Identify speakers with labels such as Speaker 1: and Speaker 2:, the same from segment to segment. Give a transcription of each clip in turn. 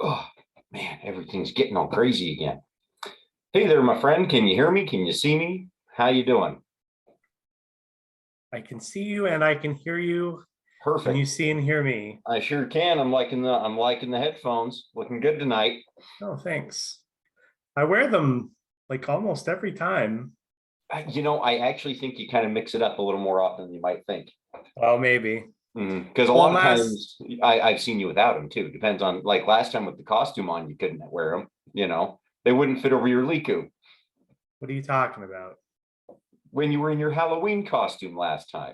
Speaker 1: Oh, man, everything's getting all crazy again. Hey there, my friend. Can you hear me? Can you see me? How you doing?
Speaker 2: I can see you and I can hear you. Can you
Speaker 1: Perfect.
Speaker 2: see and hear me?
Speaker 1: I sure can. I'm liking the headphones. Looking good tonight.
Speaker 2: Oh, thanks. I wear them like almost every time.
Speaker 1: I actually think you kind of mix it up a little more often than you might think.
Speaker 2: Well, maybe.
Speaker 1: Because a
Speaker 2: Well,
Speaker 1: lot of times I've seen you without them too. Depends on, like last time with the costume on, you couldn't wear them. They wouldn't fit over your Liku.
Speaker 2: what are you talking about?
Speaker 1: When you were in your Halloween costume last time.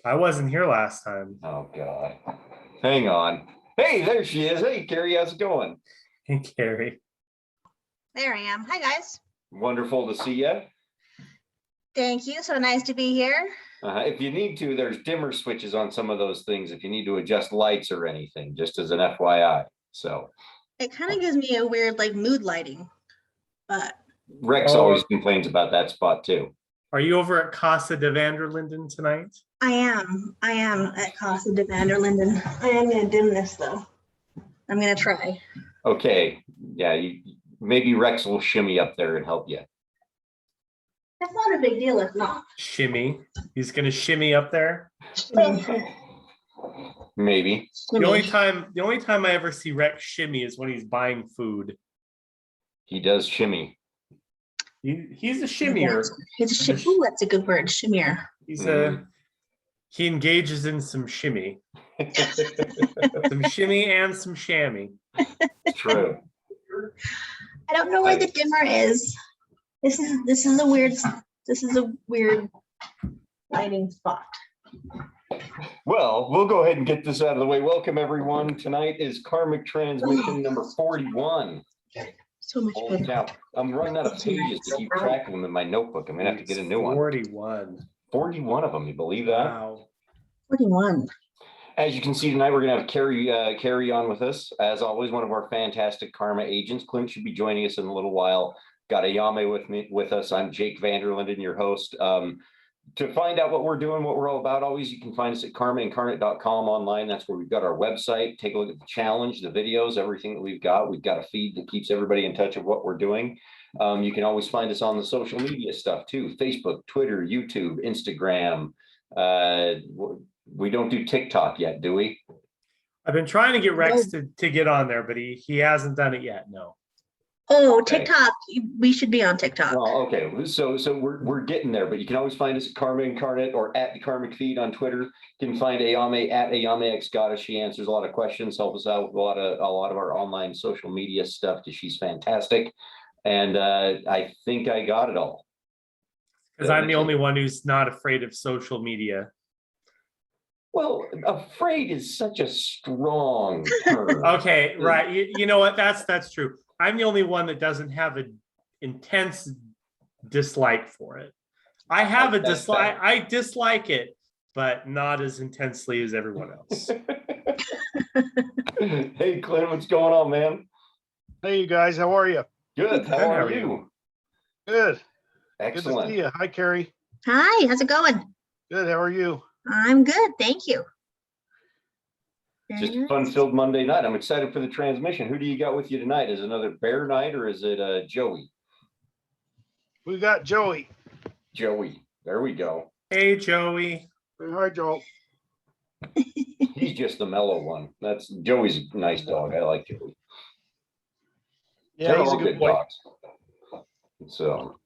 Speaker 2: I wasn't here last time.
Speaker 1: Oh God. Hang on. Hey, there she is. Hey, Carrie, how's it going?
Speaker 2: Hey, Carrie.
Speaker 3: There I am. Hi, guys.
Speaker 1: Wonderful to see you.
Speaker 3: Thank you. So nice to be here.
Speaker 1: If you need to, there's dimmer switches on some of those things if you need to adjust lights or anything, just as an FYI. So
Speaker 3: It kind of gives me a weird mood lighting, but
Speaker 1: Rex always complains about that spot too.
Speaker 2: Are you over at Casa de Vanderlinden tonight?
Speaker 3: I am. I am at Casa de Vanderlinden. I am going to dim this though. I'm going to try.
Speaker 1: Okay. Yeah, maybe Rex will shimmy up there and help you.
Speaker 3: That's not a big deal if not.
Speaker 2: Shimmy. He's going to shimmy up there.
Speaker 1: Maybe.
Speaker 2: The only time I ever see Rex shimmy is when he's buying food.
Speaker 1: He does shimmy.
Speaker 2: He's a shimmier.
Speaker 3: Ooh, that's a good word, shimmier.
Speaker 2: He engages in some shimmy. Some shimmy and some shammy.
Speaker 1: True.
Speaker 3: I don't know where the dimmer is. This is a weird lighting spot.
Speaker 1: Well, we'll go ahead and get this out of the way. Welcome, everyone. Tonight is Karmic Transmission number 41.
Speaker 3: So much
Speaker 1: Holy cow. I'm running out of pages to keep track of them in my notebook. I'm going to have to get a new one.
Speaker 2: 41.
Speaker 1: 41 of them. You believe that?
Speaker 2: Wow.
Speaker 3: 41.
Speaker 1: As you can see tonight, we're going to have Carrie on with us. As always, one of our fantastic Karma agents. Clint should be joining us in a little while. Got Ayame with us. I'm Jake Vanderlinden, your host. To find out what we're doing, what we're all about, always you can find us at karmaincarnate.com online. That's where we've got our website. Take a look at the challenge, the videos, everything that we've got. We've got a feed that keeps everybody in touch of what we're doing. You can always find us on the social media stuff too: Facebook, Twitter, YouTube, Instagram. We don't do TikTok yet, do we?
Speaker 2: I've been trying to get Rex to get on there, but he hasn't done it yet. No.
Speaker 3: Oh, okay. TikTok. We should be on TikTok.
Speaker 1: Well, okay. So we're getting there, but you can always find us at Karma Incarnate or at the Karmic Feed on Twitter. You can find Ayame at Ayame X Goddess. She answers a lot of questions, helps us out with a lot of our online social media stuff, because she's fantastic. And I think I got it all.
Speaker 2: Because I'm the only one who's not afraid of social media.
Speaker 1: Well, afraid is such a strong term.
Speaker 2: Okay, right. You know what? That's true. I'm the only one that doesn't have an intense dislike for it. I have a dislike. I dislike it, but not as intensely as everyone else.
Speaker 1: Hey, Clint, what's going on, man?
Speaker 4: Hey, you guys. How are you?
Speaker 1: Good. How are you?
Speaker 4: Good.
Speaker 1: Excellent.
Speaker 4: Good to see you. Hi, Carrie.
Speaker 3: Hi. How's it going?
Speaker 4: Good. How are you?
Speaker 3: I'm good. Thank you.
Speaker 1: Just a fun-filled Monday night. I'm excited for the transmission. Who do you got with you tonight? Is it another bear night, or is it Joey?
Speaker 4: We got Joey.
Speaker 1: Joey. There we go.
Speaker 2: Hey, Joey.
Speaker 4: Hi, Joe.
Speaker 1: He's just the mellow one. That's Joey's a nice dog. I like Joey.
Speaker 4: Yeah, he's a good boy.
Speaker 1: Dogs. So,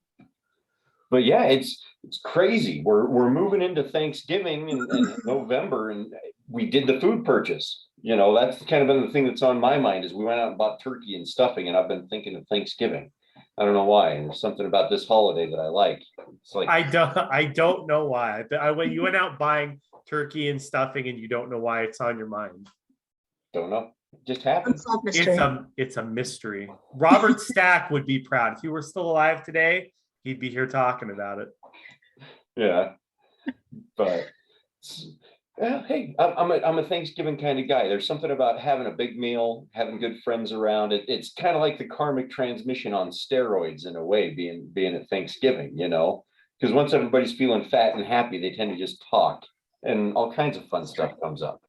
Speaker 1: but yeah, it's crazy. We're moving into Thanksgiving in November, and we did the food purchase. That's kind of been the thing that's on my mind, is we went out and bought turkey and stuffing, and I've been thinking of Thanksgiving. I don't know why. And there's something about this holiday that I like. It's like
Speaker 2: I don't know why. When you went out buying turkey and stuffing and you don't know why it's on your mind.
Speaker 1: Don't know. It just happens.
Speaker 2: It's a mystery. Robert Stack would be proud. If he were still alive today, he'd be here talking about it.
Speaker 1: Yeah. But hey, I'm a Thanksgiving kind of guy. There's something about having a big meal, having good friends around. It's kind of like the Karmic Transmission on steroids in a way, being at Thanksgiving, because once everybody's feeling fat and happy, they tend to just talk, and all kinds of fun stuff comes up,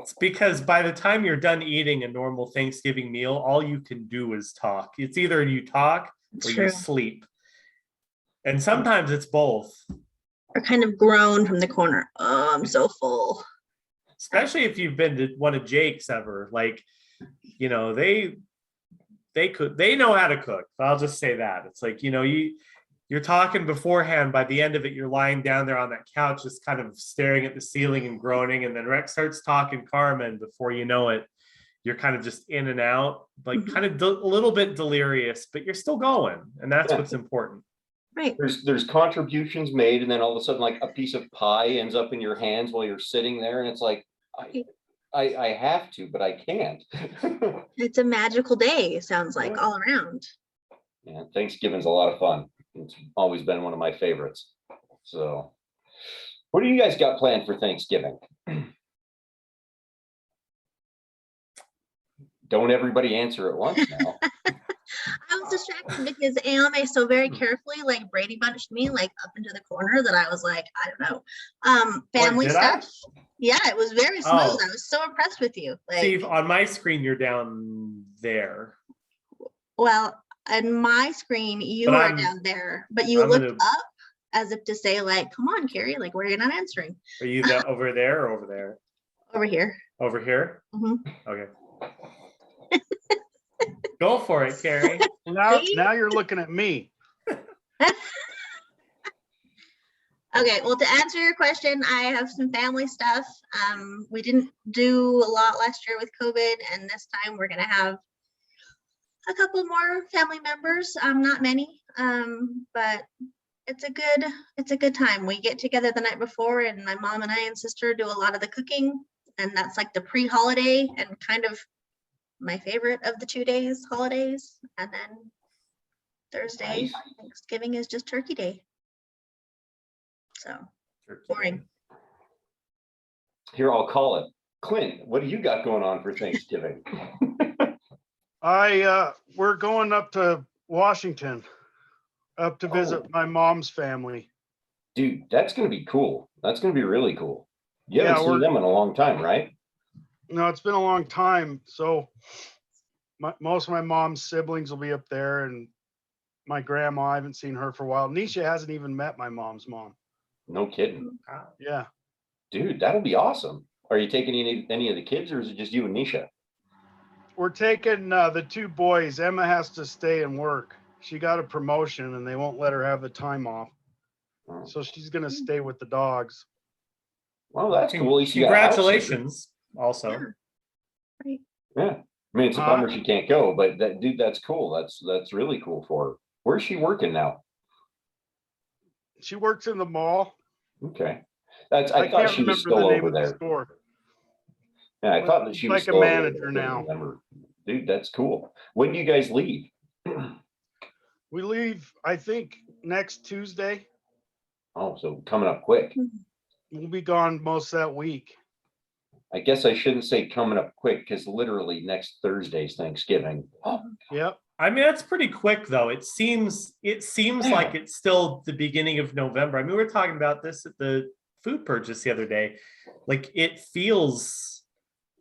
Speaker 2: It's because by the time you're done eating a normal Thanksgiving meal, all you can do is talk. It's either you talk or you sleep. And sometimes it's both.
Speaker 3: Or kind of groan from the corner. Oh, I'm so full.
Speaker 2: Especially if you've been to one of Jake's ever. Like, you know, they know how to cook. I'll just say that. It's like, you know, you're talking beforehand. By the end of it, you're lying down there on that couch, just kind of staring at the ceiling and groaning. And then Rex starts talking Karma, and before you know it, you're kind of just in and out, like kind of a little bit delirious, but you're still going. And that's what's important.
Speaker 3: Right.
Speaker 1: There's contributions made, and then all of a sudden, like a piece of pie ends up in your hands while you're sitting there, and it's like, I have to, but I can't.
Speaker 3: It's a magical day, it sounds like, all around.
Speaker 1: Yeah, Thanksgiving's a lot of fun. It's always been one of my favorites. So, what do you guys got planned for Thanksgiving? Don't everybody answer at once now.
Speaker 3: I was distracted because Ame so very carefully like Brady bunched me like up into the corner that I was like, I don't know. Family stuff. Yeah, it was very smooth. I was so impressed with you. Like,
Speaker 2: Steve, on my screen, you're down there.
Speaker 3: Well, on my screen, you are down there, but you looked up as if to say, like, come on, Carrie, like, where are you not answering?
Speaker 2: Are you over there or over there?
Speaker 3: Over here.
Speaker 2: Over here?
Speaker 3: Mm-hmm.
Speaker 2: Okay. Go for it, Carrie.
Speaker 4: Now you're looking at me.
Speaker 3: Okay, well, to answer your question, I have some family stuff. We didn't do a lot last year with COVID, and this time we're gonna have a couple more family members. Not many, but it's a good time. We get together the night before, and my mom and I and sister do a lot of the cooking, and that's like the pre-holiday and kind of my favorite of the 2 days holidays. And then Thursday, Thanksgiving is just Turkey Day. So boring.
Speaker 1: Here, I'll call it. Clint, what do you got going on for Thanksgiving?
Speaker 4: We're going up to Washington, up to visit my mom's family.
Speaker 1: Dude, that's going to be cool. That's going to be really cool. You haven't seen them in a long time, right?
Speaker 4: No, it's been a long time. So most of my mom's siblings will be up there, and my grandma, I haven't seen her for a while. Nisha hasn't even met my mom's mom.
Speaker 1: No kidding.
Speaker 4: Yeah.
Speaker 1: Dude, that'll be awesome. Are you taking any of the kids, or is it just you and Nisha?
Speaker 4: We're taking the 2 boys. Emma has to stay and work. She got a promotion, and they won't let her have the time off.
Speaker 1: Oh.
Speaker 4: So she's going to stay with the dogs.
Speaker 1: Well, that's cool.
Speaker 2: Congratulations. Also.
Speaker 3: Right.
Speaker 1: Yeah. I mean, it's a bummer she can't go, but dude, that's cool. That's really cool for her. Where's she working now?
Speaker 4: She works in the mall.
Speaker 1: Okay. I thought she was still over there. Yeah, I thought that she was
Speaker 4: like
Speaker 1: still
Speaker 4: a manager now.
Speaker 1: Dude, that's cool. When do you guys leave?
Speaker 4: We leave, I think, next Tuesday.
Speaker 1: Oh, so coming up quick.
Speaker 4: We'll be gone most of that week.
Speaker 1: I guess I shouldn't say coming up quick, because literally next Thursday's Thanksgiving. Oh.
Speaker 4: Yep.
Speaker 2: I mean, that's pretty quick, though. It seems like it's still the beginning of November. I mean, we were talking about this at the food purchase the other day. Like, it feels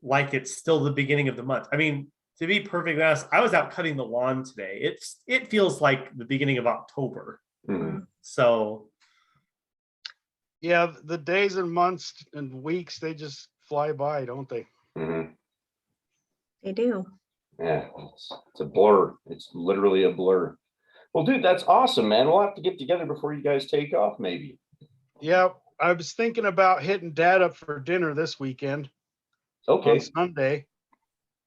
Speaker 2: like it's still the beginning of the month. I mean, to be perfectly honest, I was out cutting the lawn today. It feels like the beginning of October.
Speaker 1: Mm-hmm.
Speaker 2: So.
Speaker 4: Yeah, the days and months and weeks, they just fly by, don't they?
Speaker 1: Mm-hmm.
Speaker 3: They do.
Speaker 1: Yeah, it's a blur. It's literally a blur. Well, dude, that's awesome, man. We'll have to get together before you guys take off, maybe.
Speaker 4: Yeah, I was thinking about hitting Dad up for dinner this weekend.
Speaker 1: Okay.
Speaker 4: On Sunday.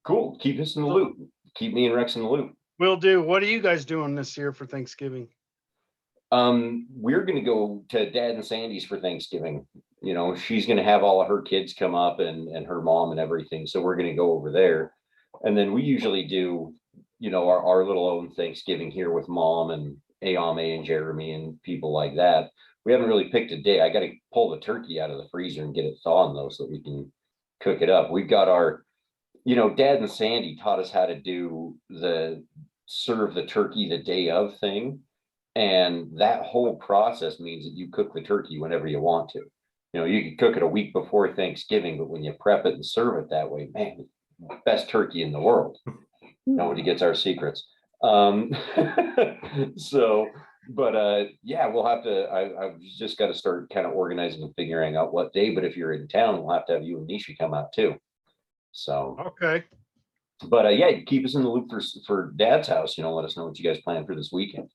Speaker 1: Cool. Keep us in the loop. Keep me and Rex in the loop.
Speaker 4: Will do. What are you guys doing this year for Thanksgiving?
Speaker 1: We're going to go to Dad and Sandy's for Thanksgiving. You know, she's going to have all of her kids come up and her mom and everything. So we're going to go over there. And then we usually do, you know, our little own Thanksgiving here with Mom and Ayame and Jeremy and people like that. We haven't really picked a day. I got to pull the turkey out of the freezer and get it thawing, though, so that we can cook it up. We've got our, you know, Dad and Sandy taught us how to do the serve the turkey the day of thing. And that whole process means that you cook the turkey whenever you want to. You know, you can cook it a week before Thanksgiving, but when you prep it and serve it that way, man, best turkey in the world. Nobody gets our secrets. So, but yeah, we'll have to, I've just got to start kind of organizing and figuring out what day, but if you're in town, we'll have to have you and Nisha come out too. So,
Speaker 4: Okay.
Speaker 1: but yeah, keep us in the loop for Dad's house, you know, let us know what you guys plan for this weekend.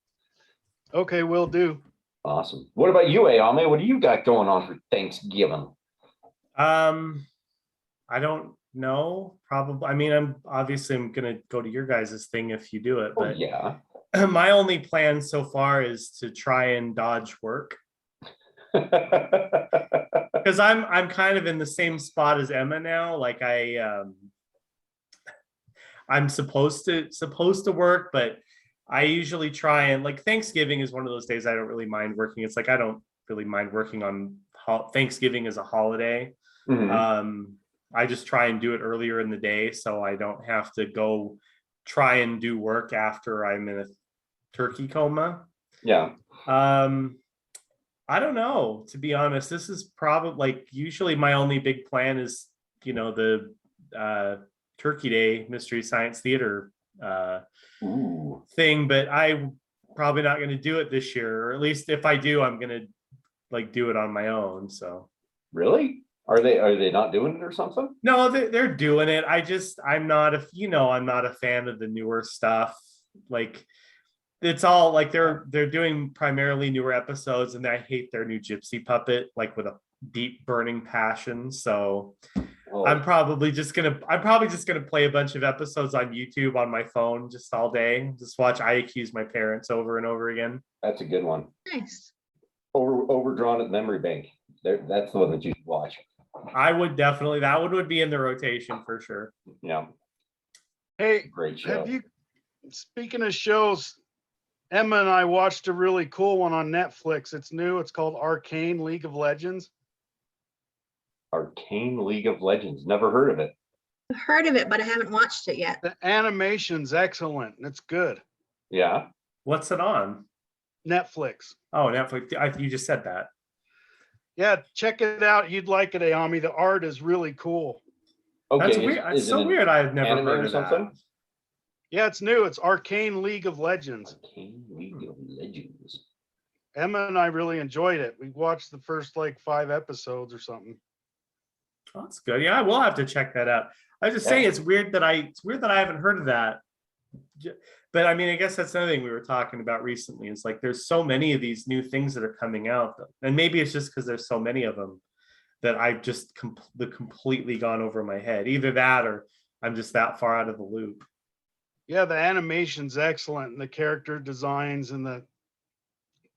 Speaker 4: Okay, will do.
Speaker 1: Awesome. What about you, Ayame? What do you got going on for Thanksgiving?
Speaker 2: I don't know. Probably. I mean, I'm gonna go to your guys' thing if you do it,
Speaker 1: Oh,
Speaker 2: but
Speaker 1: yeah.
Speaker 2: my only plan so far is to try and dodge work because I'm kind of in the same spot as Emma now. Like I'm supposed to work, but I usually try and, like, Thanksgiving is one of those days I don't really mind working. It's like I don't really mind working on Thanksgiving as a holiday.
Speaker 1: Mhm.
Speaker 2: I just try and do it earlier in the day so I don't have to go try and do work after I'm in a turkey coma.
Speaker 1: Yeah.
Speaker 2: I don't know, to be honest. This is probably, like, usually my only big plan is, you know, the Turkey Day Mystery Science Theater thing, but I'm probably not going to do it this year, or at least if I do, I'm going to like do it on my own. So
Speaker 1: Really? Are they not doing it or something?
Speaker 2: no, they're doing it. I'm not I'm not a fan of the newer stuff. Like, it's all like they're doing primarily newer episodes, and I hate their new gypsy puppet, like, with a deep burning passion. So
Speaker 1: Oh,
Speaker 2: I'm probably just gonna play a bunch of episodes on YouTube on my phone just all day. Just watch I Accuse My Parents over and over again.
Speaker 1: that's a good one.
Speaker 3: Nice.
Speaker 1: Overdrawn at memory bank. That's the one that you should watch.
Speaker 2: I would definitely, that one would be in the rotation for sure.
Speaker 1: Yeah,
Speaker 4: Hey,
Speaker 1: great show.
Speaker 4: have you, speaking of shows, Emma and I watched a really cool one on Netflix. It's new. It's called Arcane League of Legends.
Speaker 1: Arcane League of Legends. Never heard of it.
Speaker 3: I've heard of it, but I haven't watched it yet.
Speaker 4: The animation's excellent. And it's good.
Speaker 1: Yeah.
Speaker 2: What's it on?
Speaker 4: Netflix.
Speaker 2: Oh, Netflix. You just said that.
Speaker 4: Yeah, check it out. You'd like it, Ayami. The art is really cool.
Speaker 1: Okay.
Speaker 2: That's weird. It's so weird. I've never
Speaker 1: anime
Speaker 2: heard
Speaker 1: or
Speaker 2: of
Speaker 1: something?
Speaker 2: that.
Speaker 4: Yeah, it's new. It's Arcane League of Legends.
Speaker 1: Arcane League of Legends.
Speaker 4: Emma and I really enjoyed it. We watched the first like 5 episodes or something.
Speaker 2: Oh, that's good. Yeah, I will have to check that out. I was just saying it's weird that I haven't heard of that. But I mean, I guess that's another thing we were talking about recently. It's like there's so many of these new things that are coming out, and maybe it's just because there's so many of them that I've just completely gone over my head. Either that, or I'm just that far out of the loop.
Speaker 4: Yeah, the animation's excellent, and the character designs and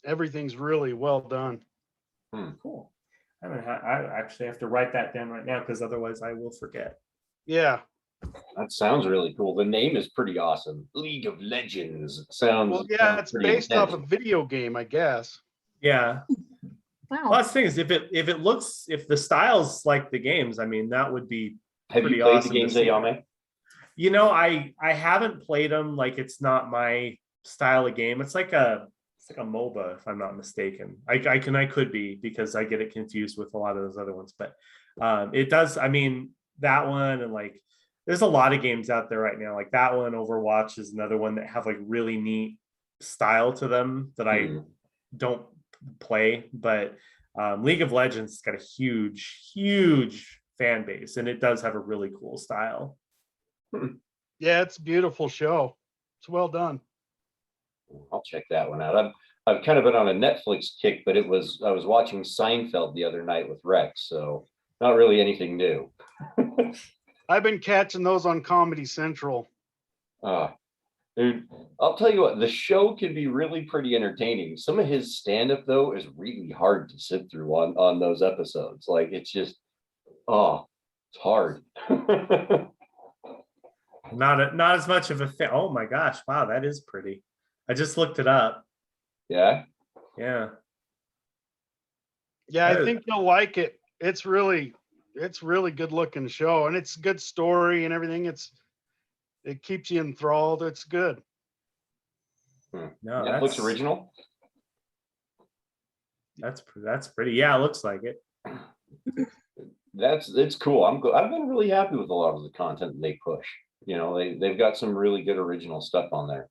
Speaker 4: everything's really well done.
Speaker 2: Cool. I actually have to write that down right now, because otherwise I will forget.
Speaker 4: Yeah.
Speaker 1: That sounds really cool. The name is pretty awesome. League of Legends. Sounds.
Speaker 4: Well, yeah,
Speaker 1: sounds
Speaker 4: it's
Speaker 1: pretty
Speaker 4: based off a
Speaker 1: intense.
Speaker 4: video game, I guess.
Speaker 2: Yeah.
Speaker 3: Wow.
Speaker 2: Well, that's the thing is, if the style's like the games, I mean, that would be
Speaker 1: Have
Speaker 2: pretty
Speaker 1: you played
Speaker 2: awesome
Speaker 1: the games,
Speaker 2: to see.
Speaker 1: Ayame?
Speaker 2: You know, I haven't played them. Like, it's not my style of game. It's like a MOBA, if I'm not mistaken. I could be, because I get it confused with a lot of those other ones. But it does. I mean, that one, and like, there's a lot of games out there right now. Like that one, Overwatch is another one that have like really neat style to them that I don't play. But League of Legends has got a huge fan base, and it does have a really cool style.
Speaker 4: Yeah, it's a beautiful show. It's well done.
Speaker 1: I'll check that one out. I've kind of been on a Netflix kick, but I was watching Seinfeld the other night with Rex, so not really anything new.
Speaker 4: I've been catching those on Comedy Central.
Speaker 1: Dude, I'll tell you what, the show can be really pretty entertaining. Some of his stand-up, though, is really hard to sit through on those episodes. Like, it's just, it's hard.
Speaker 2: Not as much of a thing. Oh my gosh, wow, that is pretty. I just looked it up.
Speaker 1: Yeah.
Speaker 2: Yeah.
Speaker 4: Yeah, I think you'll like it. It's really good looking show, and it's a good story and everything. It keeps you enthralled. It's good.
Speaker 2: No,
Speaker 1: Netflix original.
Speaker 2: That's pretty. Yeah, it looks like it.
Speaker 1: It's cool. I've been really happy with a lot of the content that they push. You know, they've got some really good original stuff on there.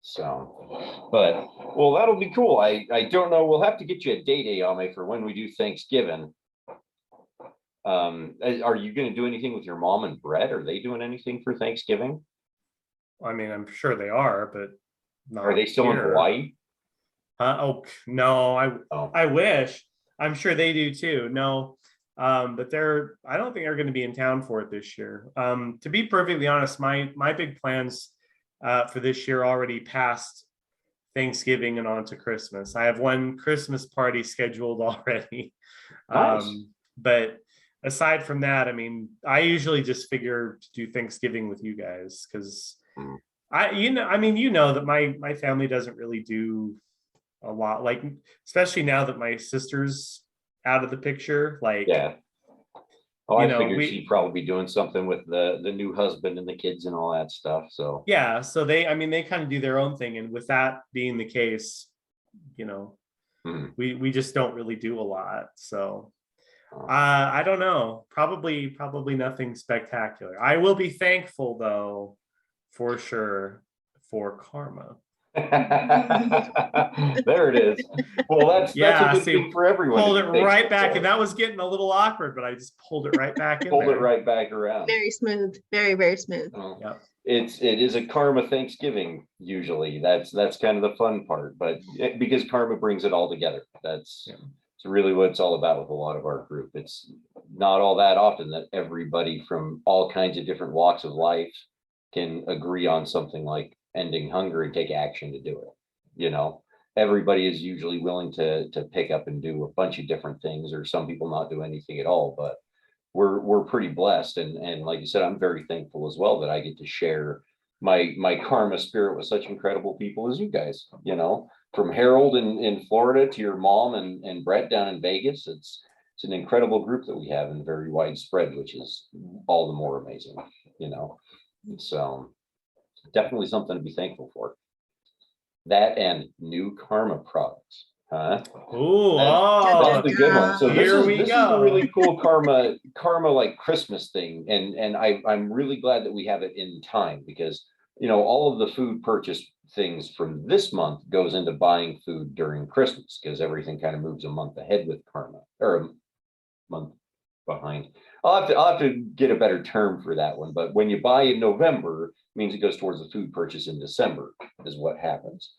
Speaker 1: So, but well, that'll be cool. I don't know. We'll have to get you a date, Ayame, for when we do Thanksgiving. Are you going to do anything with your mom and Brett? Are they doing anything for Thanksgiving?
Speaker 2: I mean, I'm sure they are, but not
Speaker 1: Are they still in
Speaker 2: here.
Speaker 1: Hawaii?
Speaker 2: Oh no,
Speaker 1: Oh.
Speaker 2: I wish. I'm sure they do too. No, but I don't think they're going to be in town for it this year. To be perfectly honest, my big plans for this year already passed Thanksgiving and on to Christmas. I have one Christmas party scheduled already.
Speaker 1: Nice.
Speaker 2: But aside from that, I mean, I usually just figure to do Thanksgiving with you guys because you know that my family doesn't really do a lot, like, especially now that my sister's out of the picture. Like,
Speaker 1: yeah. Oh,
Speaker 2: you
Speaker 1: I
Speaker 2: know,
Speaker 1: figured she'd probably be doing something with the new husband and the kids and all that stuff. So
Speaker 2: yeah, so they kind of do their own thing, and with that being the case, you know, we just don't really do a lot. So I don't know. Probably nothing spectacular. I will be thankful though, for sure, for karma.
Speaker 1: There it is. Well, that's a good thing for everyone.
Speaker 2: Pulled it right back, and that was getting a little awkward, but I just pulled it right back in.
Speaker 1: Pulled it right back around.
Speaker 3: Very smooth, very, very smooth.
Speaker 1: Yeah. It is a karma Thanksgiving. Usually, that's kind of the fun part, but because karma brings it all together. It's really what it's all about with a lot of our group. It's not all that often that everybody from all kinds of different walks of life can agree on something like ending hunger and take action to do it. You know, everybody is usually willing to pick up and do a bunch of different things, or some people not do anything at all. But we're pretty blessed, and like you said, I'm very thankful as well that I get to share my karma spirit with such incredible people as you guys. You know, from Harold in Florida to your mom and Brett down in Vegas. It's an incredible group that we have, and very widespread, which is all the more amazing. You know, so definitely something to be thankful for. That and new karma products. That's the good one. So this is a really cool karma like Christmas thing, and I'm really glad that we have it in time, because you know all of the food purchase things from this month goes into buying food during Christmas, because everything kind of moves a month ahead with karma, or a month behind. I'll have to get a better term for that one, but when you buy in November, it means it goes towards the food purchase in December is what happens.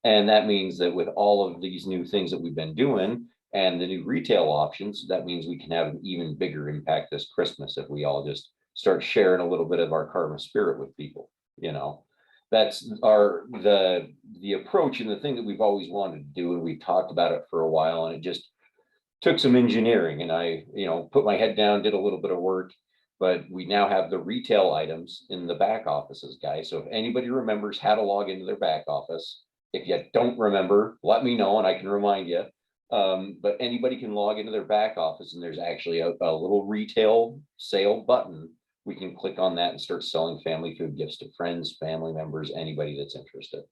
Speaker 1: And that means that with all of these new things that we've been doing and the new retail options, that means we can have an even bigger impact this Christmas if we all just start sharing a little bit of our karma spirit with people. You know, that's the approach and the thing that we've always wanted to do, and we talked about it for a while, and it just took some engineering, and I, you know, put my head down, did a little bit of work, but we now have the retail items in the back offices, guys. So if anybody remembers how to log into their back office, if you don't remember, let me know and I can remind you. But anybody can log into their back office, and there's actually a little retail sale button. We can click on that and start selling family food gifts to friends, family members, anybody that's interested.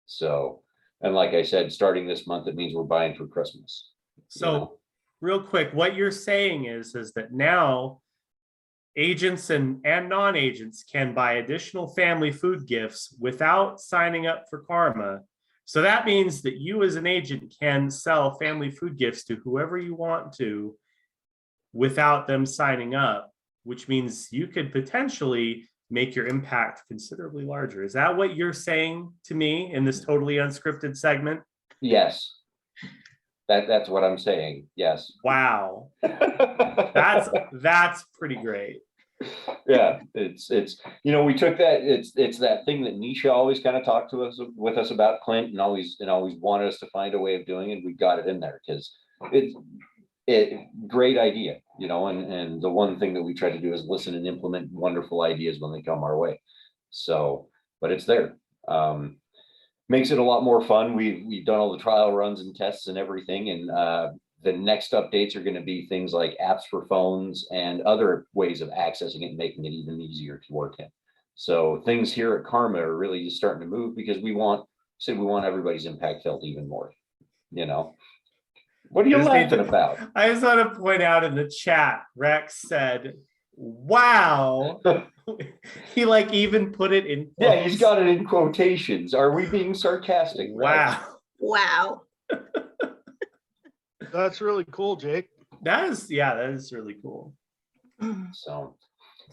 Speaker 1: So, and like I said, starting this month, it means we're buying for Christmas.
Speaker 2: So real quick, what you're saying is that now agents and non-agents can buy additional family food gifts without signing up for karma. So that means that you as an agent can sell family food gifts to whoever you want to without them signing up, which means you could potentially make your impact considerably larger. Is that what you're saying to me in this totally unscripted segment?
Speaker 1: Yes. That's what I'm saying. Yes.
Speaker 2: Wow. That's pretty great.
Speaker 1: Yeah, it's you know, we took that, it's that thing that Nisha always kind of talked to us with us about, Clint, and always wanted us to find a way of doing it. We got it in there because it's great idea, you know, and the one thing that we try to do is listen and implement wonderful ideas when they come our way. So, but it's there. Makes it a lot more fun. We've done all the trial runs and tests and everything, and the next updates are going to be things like apps for phones and other ways of accessing it and making it even easier to work in. So things here at Karma are really just starting to move, because we want everybody's impact felt even more, you know. What are you
Speaker 2: Just need
Speaker 1: laughing
Speaker 2: to-
Speaker 1: about?
Speaker 2: I just want to point out in the chat, Rex said, wow. He like even put it in
Speaker 1: Yeah,
Speaker 2: quotes.
Speaker 1: he's got it in quotations. Are we being sarcastic? Rex?
Speaker 2: Wow.
Speaker 3: Wow.
Speaker 4: That's really cool, Jake.
Speaker 2: That is really cool.
Speaker 1: So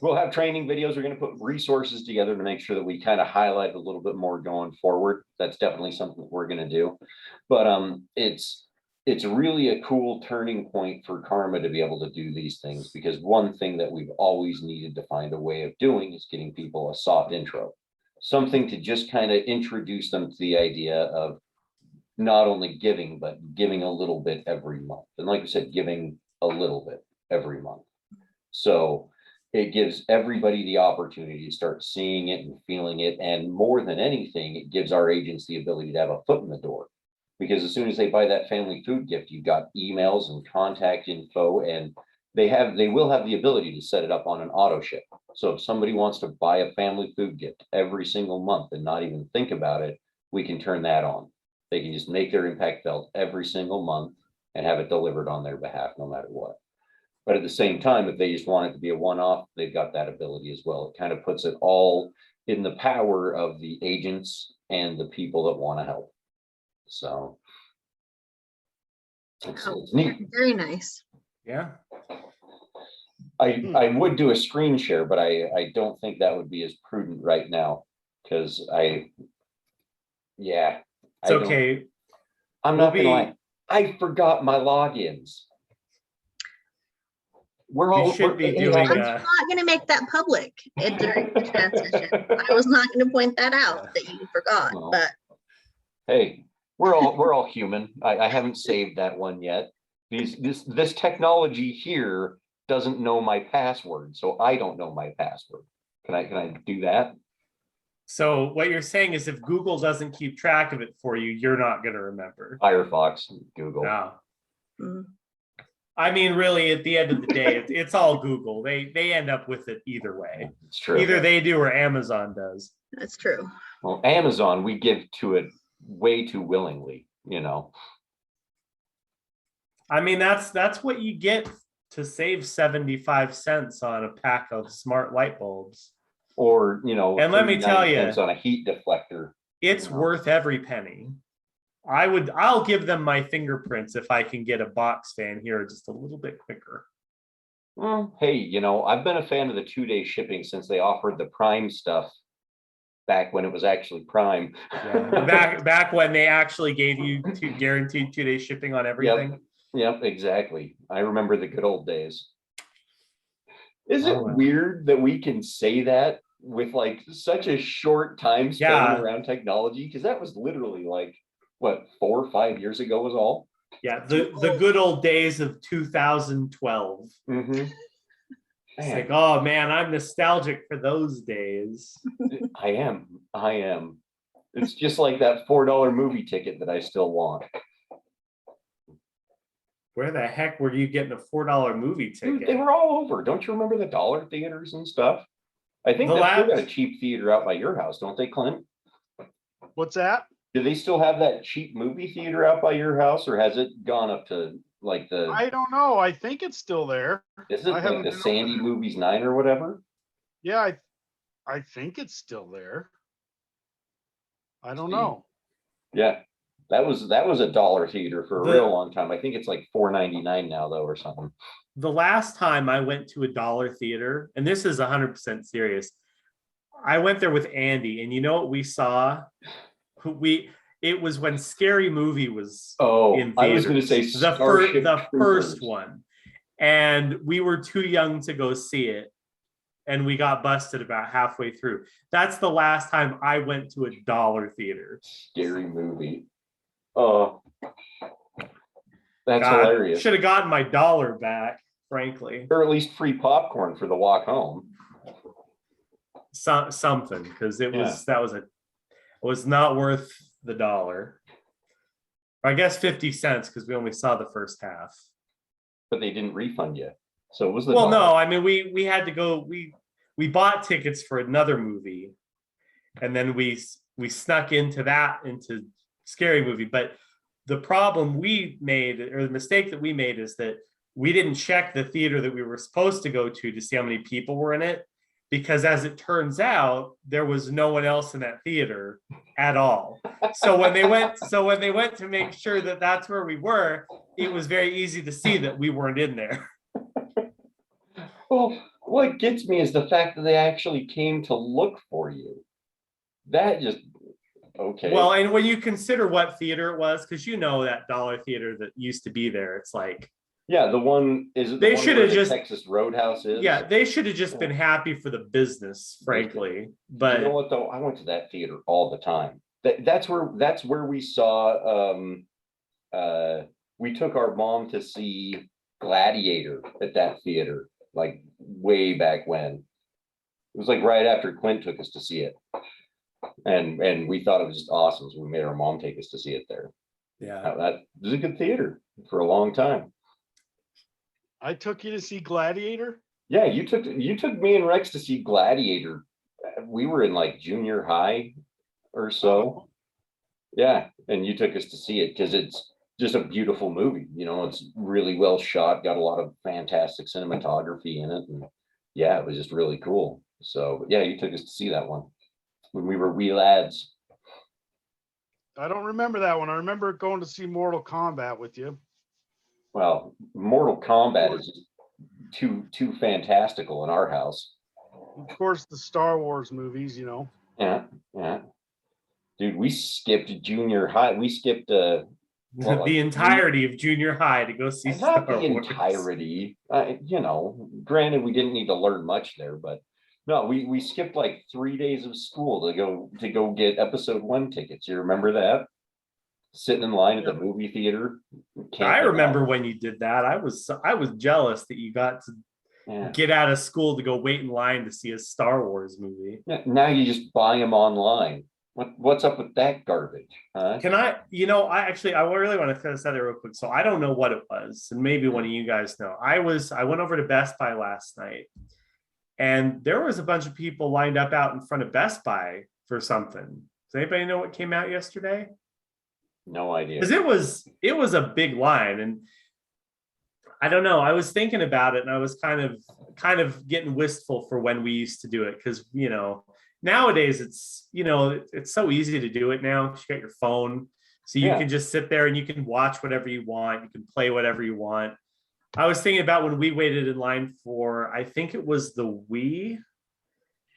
Speaker 1: we'll have training videos. We're going to put resources together to make sure that we kind of highlight a little bit more going forward. That's definitely something that we're going to do. But it's really a cool turning point for Karma to be able to do these things, because one thing that we've always needed to find a way of doing is getting people a soft intro, something to just kind of introduce them to the idea of not only giving, but giving a little bit every month. And like I said, giving a little bit every month. So it gives everybody the opportunity to start seeing it and feeling it. And more than anything, it gives our agents the ability to have a foot in the door. Because as soon as they buy that family food gift, you've got emails and contact info, and they will have the ability to set it up on an auto ship. So if somebody wants to buy a family food gift every single month and not even think about it, we can turn that on. They can just make their impact felt every single month and have it delivered on their behalf, no matter what. But at the same time, if they just want it to be a one-off, they've got that ability as well. It kind of puts it all in the power of the agents and the people that want to help. So it's neat.
Speaker 3: Very nice.
Speaker 2: Yeah.
Speaker 1: I would do a screen share, but I don't think that would be as prudent right now, because
Speaker 2: It's okay.
Speaker 1: I'm not gonna lie. I forgot my logins.
Speaker 2: You should be doing
Speaker 3: I'm not going to make that public during the transition. I was not going to point that out that you forgot,
Speaker 1: Well,
Speaker 3: but
Speaker 1: hey, we're all human. I haven't saved that one yet. This technology here doesn't know my password, so I don't know my password. Can I do that?
Speaker 2: So what you're saying is if Google doesn't keep track of it for you, you're not going to remember.
Speaker 1: Firefox, Google.
Speaker 2: No.
Speaker 3: mm,
Speaker 2: I mean, really, at the end of the day, it's all Google. They end up with it either way.
Speaker 1: It's true.
Speaker 2: Either they do or Amazon does.
Speaker 3: that's true.
Speaker 1: Well, Amazon, we give to it way too willingly, you know.
Speaker 2: I mean, that's what you get to save 75 cents on a pack of smart light bulbs.
Speaker 1: Or, you know,
Speaker 2: And let me tell
Speaker 1: 39
Speaker 2: you,
Speaker 1: cents on a heat deflector.
Speaker 2: it's worth every penny. I'll give them my fingerprints if I can get a box fan here just a little bit quicker.
Speaker 1: Well, hey, you know, I've been a fan of the 2-day shipping since they offered the Prime stuff back when it was actually Prime.
Speaker 2: Yeah. Back when they actually gave you guaranteed 2-day shipping on everything.
Speaker 1: Yep, exactly. I remember the good old days. Is it
Speaker 2: Oh,
Speaker 1: weird that we can say that with like such a short time span
Speaker 2: Yeah.
Speaker 1: around technology? Because that was literally like, what, 4 or 5 years ago was all?
Speaker 2: Yeah, the good old days of 2012.
Speaker 1: Mm-hmm.
Speaker 2: It's like, oh man, I'm nostalgic for those days.
Speaker 1: I am. It's just like that $4 movie ticket that I still want.
Speaker 2: Where the heck were you getting a $4 movie
Speaker 1: Dude,
Speaker 2: ticket?
Speaker 1: they were all over. Don't you remember the dollar theaters and stuff? I think
Speaker 2: The
Speaker 1: they still
Speaker 2: last-
Speaker 1: got a cheap theater out by your house, don't they, Clint?
Speaker 4: What's that?
Speaker 1: Do they still have that cheap movie theater out by your house, or has it gone up to like the?
Speaker 4: I don't know. I think it's still there.
Speaker 1: Is it
Speaker 4: I
Speaker 1: like
Speaker 4: haven't
Speaker 1: the
Speaker 4: been over
Speaker 1: Sandy
Speaker 4: there.
Speaker 1: Movies 9 or whatever?
Speaker 4: Yeah, I think it's still there. I don't
Speaker 1: See.
Speaker 4: know.
Speaker 1: Yeah, that was a dollar theater for a
Speaker 2: The-
Speaker 1: real long time. I think it's like $4.99 now though, or something.
Speaker 2: The last time I went to a dollar theater, and this is 100% serious, I went there with Andy, and you know what we saw? It was when Scary Movie was
Speaker 1: Oh,
Speaker 2: in
Speaker 1: I was going to
Speaker 2: theaters.
Speaker 1: say
Speaker 2: the
Speaker 1: Starship
Speaker 2: first
Speaker 1: Troopers.
Speaker 2: one, and we were too young to go see it, and we got busted about halfway through. That's the last time I went to a dollar theater.
Speaker 1: Scary Movie. Oh, that's hilarious.
Speaker 2: Should have gotten my dollar back, frankly.
Speaker 1: Or at least free popcorn for the walk home.
Speaker 2: Something, because it was not worth the dollar. I guess 50 cents because we only saw the first half.
Speaker 1: But they didn't refund you. So it was the
Speaker 2: Well,
Speaker 1: dollar.
Speaker 2: no, I mean we had to go. We bought tickets for another movie, and then we snuck into Scary Movie. But the problem we made, or the mistake that we made, is that we didn't check the theater that we were supposed to go to see how many people were in it, because as it turns out, there was no one else in that theater at all. So when they went to make sure that that's where we were, it was very easy to see that we weren't in there.
Speaker 1: Well, what gets me is the fact that they actually came to look for you. That just, okay.
Speaker 2: Well, and when you consider what theater it was, because you know that dollar theater that used to be there, it's like,
Speaker 1: yeah, the one is it.
Speaker 2: They
Speaker 1: the one
Speaker 2: should
Speaker 1: where
Speaker 2: have
Speaker 1: the
Speaker 2: just-
Speaker 1: Texas Roadhouse is.
Speaker 2: yeah, they should have just been happy for the business, frankly. But
Speaker 1: you know what though? I went to that theater all the time. That's where we saw. We took our mom to see Gladiator at that theater, like way back when. It was like right after Clint took us to see it, and we thought it was just awesome. So we made our mom take us to see it there.
Speaker 2: yeah,
Speaker 1: That was a good theater for a long time.
Speaker 4: I took you to see Gladiator.
Speaker 1: Yeah, you took me and Rex to see Gladiator. We were in like junior high or so. Yeah, and you took us to see it because it's just a beautiful movie. You know, it's really well shot, got a lot of fantastic cinematography in it, and yeah, it was just really cool. So yeah, you took us to see that one when we were wee lads.
Speaker 4: I don't remember that one. I remember going to see Mortal Kombat with you.
Speaker 1: Well, Mortal Kombat is just too fantastical in our house.
Speaker 4: Of course, the Star Wars movies, you know.
Speaker 1: Yeah, yeah. Dude, we skipped junior high. We skipped
Speaker 2: the entirety of junior high to go see Star
Speaker 1: not the
Speaker 2: Wars.
Speaker 1: entirety. You know, granted, we didn't need to learn much there, but no, we skipped like 3 days of school to go get episode 1 tickets. You remember that? Sitting in line at the movie theater.
Speaker 2: I remember when you did that. I was jealous that you got to get out of school to go wait in line to see a Star Wars movie.
Speaker 1: Yeah, now you just buy them online. What's up with that garbage? Huh?
Speaker 2: Can I, I really want to kind of say that real quick. So I don't know what it was, and maybe one of you guys know. I went over to Best Buy last night, and there was a bunch of people lined up out in front of Best Buy for something. Does anybody know what came out yesterday?
Speaker 1: No idea.
Speaker 2: Because it was a big line, and I don't know. I was thinking about it, and I was kind of getting wistful for when we used to do it, because nowadays it's so easy to do it now. You got your phone, so you can just sit there and you can watch whatever you want. You can play whatever you want. I was thinking about when we waited in line for, I think it was the Wii,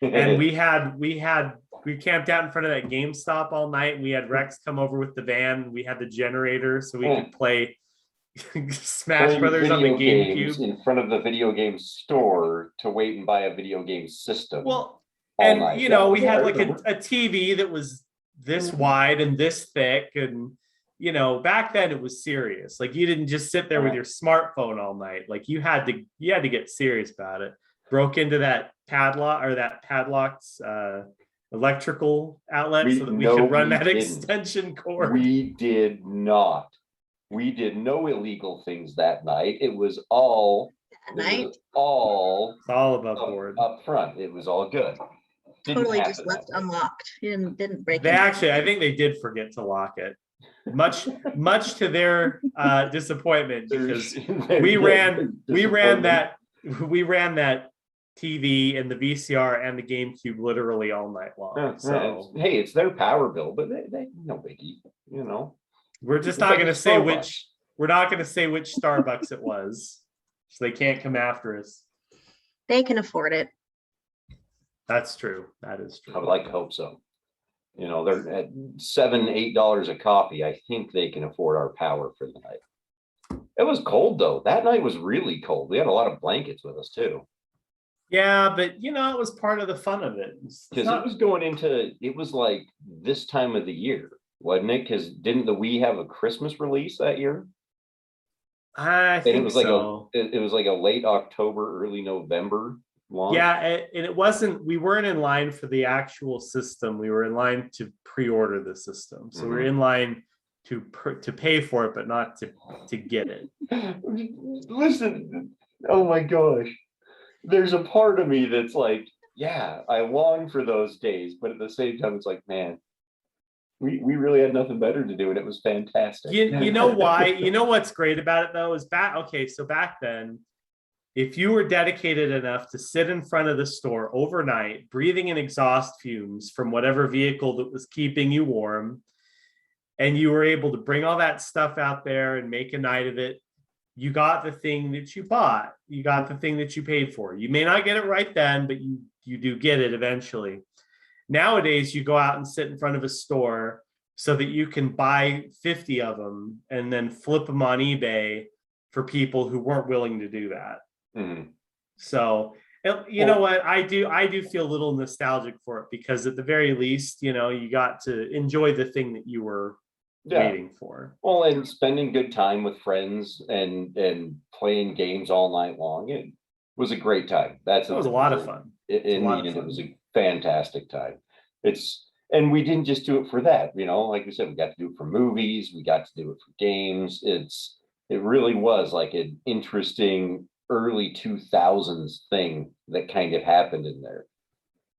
Speaker 2: and we camped out in front of that GameStop all night, and we had Rex come over with the van. We had the generator so we could play Smash Brothers on the GameCube
Speaker 1: in front of the video game store to wait and buy a video game system.
Speaker 2: Well, and night. We had like a TV that was this wide and this thick, and back then it was serious. Like, you didn't just sit there with your smartphone all night. Like, you had to get serious about it. Broke into that padlocked electrical outlet so that we could run that extension cord.
Speaker 1: We did not. We did no illegal things that night. It was all
Speaker 2: above board
Speaker 1: up front. It was all good.
Speaker 3: Totally just left unlocked. You didn't break
Speaker 2: it. I think they did forget to lock it. Much to their disappointment, because we ran that TV and the VCR and the GameCube literally all night long. So
Speaker 1: hey, it's their power bill, but they no biggie,
Speaker 2: We're just not going to say which. We're not going to say which Starbucks it was, so they can't come after us.
Speaker 3: They can afford it.
Speaker 2: That's true. That is true.
Speaker 1: I would like to hope so. They're at $7-8 a coffee. I think they can afford our power for the night. It was cold though. That night was really cold. We had a lot of blankets with us too.
Speaker 2: Yeah, but it was part of the fun of it.
Speaker 1: Because it was like this time of the year, wasn't it? Because didn't the Wii have a Christmas release that year?
Speaker 2: I think
Speaker 1: it was
Speaker 2: so.
Speaker 1: It was like a late October, early November launch.
Speaker 2: Yeah, and it wasn't. We weren't in line for the actual system. We were in line to pre-order the system. So we were in line to pay for it, but not to get it.
Speaker 1: Listen, oh my gosh. There's a part of me that's like, yeah, I long for those days, but at the same time, it's like, man, we really had nothing better to do, and it was fantastic.
Speaker 2: You know why? You know what's great about it though is so back then, if you were dedicated enough to sit in front of the store overnight, breathing in exhaust fumes from whatever vehicle that was keeping you warm, and you were able to bring all that stuff out there and make a night of it, you got the thing that you bought. You got the thing that you paid for. You may not get it right then, but you do get it eventually. Nowadays, you go out and sit in front of a store so that you can buy 50 of them and then flip them on eBay for people who weren't willing to do that.
Speaker 1: Mhm.
Speaker 2: So, you know what? I do feel a little nostalgic for it because at the very least, you know, you got to enjoy the thing that you were waiting for.
Speaker 1: Well, and spending good time with friends and playing games all night long. It was a great time. That
Speaker 2: was a lot of fun.
Speaker 1: In the end, it was a fantastic time. And we didn't just do it for that, you know, like we said, we got to do it for movies, we got to do it for games. It really was like an interesting early 2000s thing that kind of happened in there.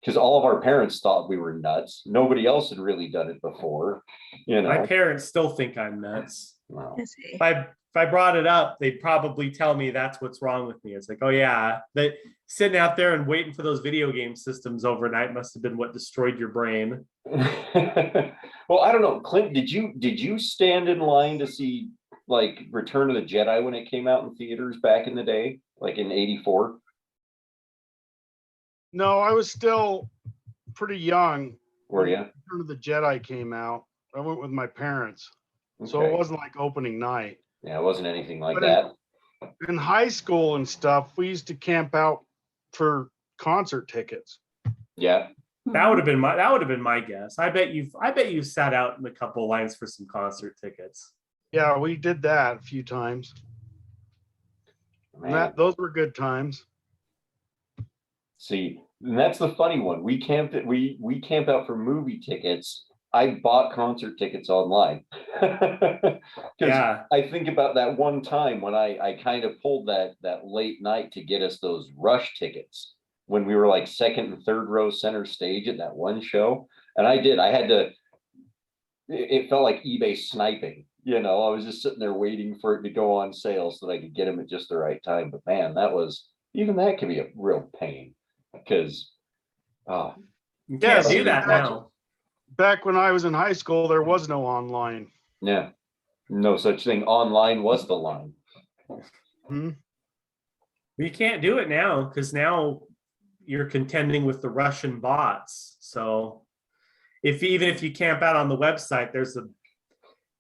Speaker 1: Because all of our parents thought we were nuts. Nobody else had really done it before. You know,
Speaker 2: my parents still think I'm nuts.
Speaker 1: Wow.
Speaker 2: If I brought it up, they'd probably tell me that's what's wrong with me. It's like, oh yeah, that sitting out there and waiting for those video game systems overnight must have been what destroyed your brain.
Speaker 1: Well, I don't know, Clint, did you stand in line to see like Return of the Jedi when it came out in theaters back in the day, like in '84?
Speaker 4: No, I was still pretty young.
Speaker 1: Were you?
Speaker 4: Return of the Jedi came out. I went with my parents. So
Speaker 1: Okay.
Speaker 4: it wasn't like opening night.
Speaker 1: Yeah, it wasn't anything like
Speaker 4: But
Speaker 1: that.
Speaker 4: In high school and stuff, we used to camp out for concert tickets.
Speaker 1: Yeah.
Speaker 2: That would have been my guess. I bet you sat out in a couple lines for some concert tickets.
Speaker 4: Yeah, we did that a few times.
Speaker 1: Man.
Speaker 4: Those were good times.
Speaker 1: See, and that's the funny one. We camped out for movie tickets. I bought concert tickets online.
Speaker 2: Yeah.
Speaker 1: I think about that one time when I kind of pulled that late night to get us those Rush tickets when we were like second and third row center stage at that one show. And I had to, it felt like eBay sniping. You know, I was just sitting there waiting for it to go on sale so that I could get them at just the right time. But man, that can be a real pain because
Speaker 2: you can't do that now.
Speaker 4: Back when I was in high school, there was no online.
Speaker 1: Yeah, no such thing. Online was the line.
Speaker 4: Hmm?
Speaker 2: You can't do it now because now you're contending with the Russian bots. So even if you camp out on the website, there's a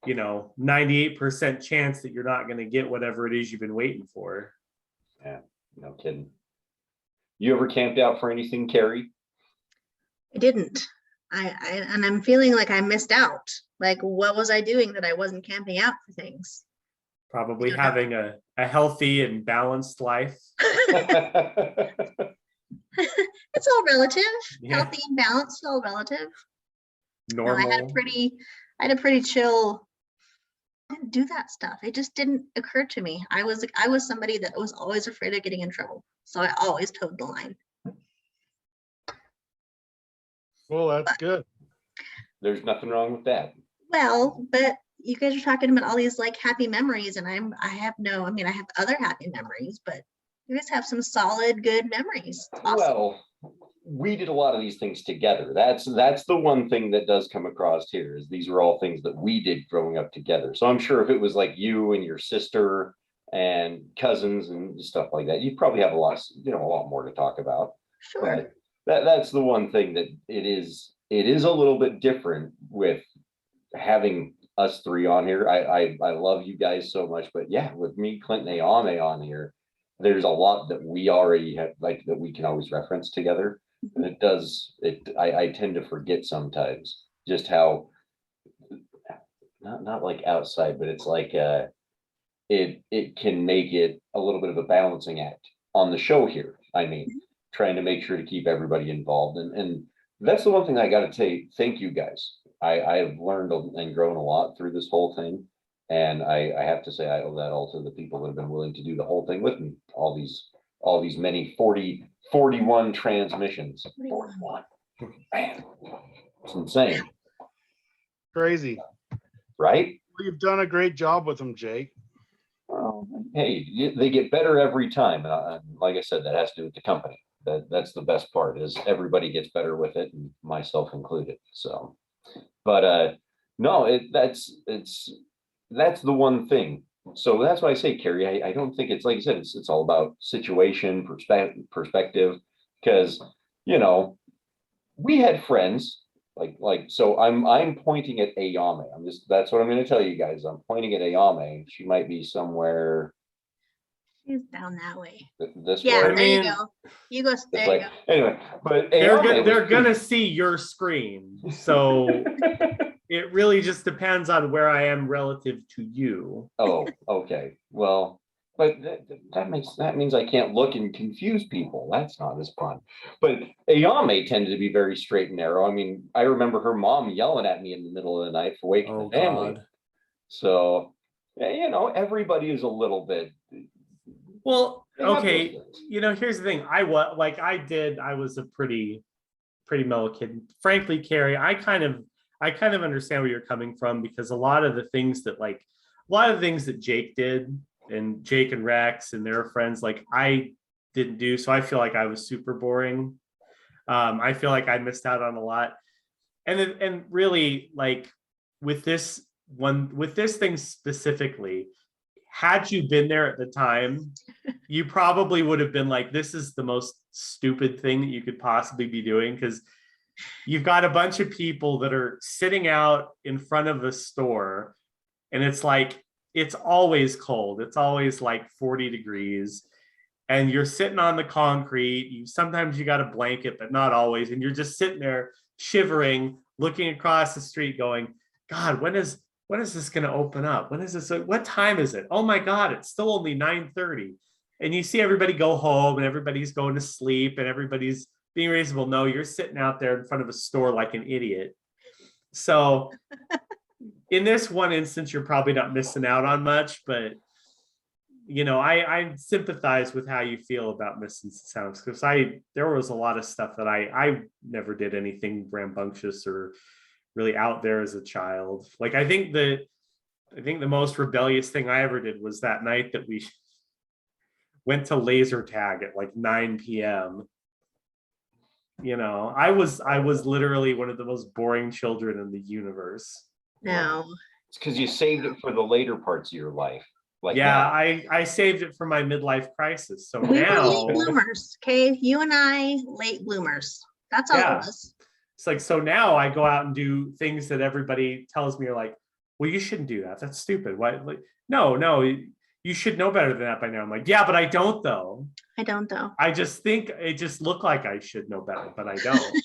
Speaker 2: 98% chance that you're not going to get whatever it is you've been waiting for.
Speaker 1: Yeah, no kidding. You ever camped out for anything, Carrie?
Speaker 3: I didn't. And I'm feeling like I missed out. Like, what was I doing that I wasn't camping out for things?
Speaker 2: Probably having a healthy and balanced life.
Speaker 3: It's all relative.
Speaker 2: Yeah.
Speaker 3: Healthy and balanced, all relative.
Speaker 2: Normal.
Speaker 3: No, I had a pretty chill. I didn't do that stuff. It just didn't occur to me. I was somebody that was always afraid of getting in trouble. So I always towed the line.
Speaker 4: Well, that's good.
Speaker 1: There's nothing wrong with that.
Speaker 3: Well, but you guys are talking about all these like happy memories, and I have other happy memories, but you guys have some solid, good memories. Awesome.
Speaker 1: Well, we did a lot of these things together. That's the one thing that does come across here is these were all things that we did growing up together. So I'm sure if it was like you and your sister and cousins and stuff like that, you'd probably have a lot more to talk about.
Speaker 3: Sure.
Speaker 1: But that's the one thing that it is a little bit different with having us three on here. I love you guys so much, but yeah, with me, Clint, and Ayame on here, there's a lot that we already have, like, that we can always reference together. And I tend to forget sometimes just how not like outside, but it's like it can make it a little bit of a balancing act on the show here. I mean, trying to make sure to keep everybody involved. And that's the one thing I got to say, thank you guys. I have learned and grown a lot through this whole thing. And I have to say, I owe that all to the people that have been willing to do the whole thing with me. All these many 41 transmissions. 41. Man, it's insane.
Speaker 4: Crazy.
Speaker 1: right?
Speaker 4: Well, you've done a great job with them, Jake.
Speaker 1: Well, hey, they get better every time. And like I said, that has to do with the company. That's the best part is everybody gets better with it, and myself included. So, but no, that's the one thing. So that's why I say, Carrie, I don't think it's like I said, it's all about situation, perspective, because we had friends so I'm pointing at Ayame. That's what I'm going to tell you guys. I'm pointing at Ayame. She might be somewhere
Speaker 3: She's down that way.
Speaker 1: this
Speaker 3: Yeah,
Speaker 1: way.
Speaker 3: there you go. You go. There you go.
Speaker 1: Anyway, but
Speaker 2: They're gonna see your screen, so it really just depends on where I am relative to you.
Speaker 1: Oh, okay. Well, but that means I can't look and confuse people. That's not as fun. But Ayame tended to be very straight and narrow. I mean, I remember her mom yelling at me in the middle of the night for waking the family.
Speaker 2: God.
Speaker 1: So, everybody is a little bit.
Speaker 2: Well, okay. Here's the thing. I was a pretty mellow kid. Frankly, Carrie, I kind of understand where you're coming from, because a lot of the things that Jake did, and Jake and Rex and their friends, I didn't do. So I feel like I was super boring. I feel like I missed out on a lot. And really, with this thing specifically, had you been there at the time, you probably would have been like, this is the most stupid thing that you could possibly be doing, because you've got a bunch of people that are sitting out in front of a store, and it's always cold. It's always 40 degrees, and you're sitting on the concrete. Sometimes you got a blanket, but not always. And you're just sitting there shivering, looking across the street going, God, when is this going to open up? What time is it? Oh my God, it's still only 9:30. And you see everybody go home, and everybody's going to sleep, and everybody's being reasonable. No, you're sitting out there in front of a store like an idiot. So in this one instance, you're probably not missing out on much, but I sympathize with how you feel about missing sounds, because there was a lot of stuff that I never did anything rambunctious or really out there as a child. I think the most rebellious thing I ever did was that night that we went to laser tag at 9 p.m. I was literally one of the most boring children in the universe.
Speaker 3: No.
Speaker 1: It's because you saved it for the later parts of your life.
Speaker 2: I saved it for my midlife crisis. So
Speaker 3: we
Speaker 2: now
Speaker 3: were late bloomers. Okay, you and I, late bloomers. That's all it was.
Speaker 2: It's so now I go out and do things that everybody tells me are well, you shouldn't do that. That's stupid. Why? No, you should know better than that by now. I'm yeah, but I don't though.
Speaker 3: I don't though.
Speaker 2: I just think it just looked like I should know better, but I don't.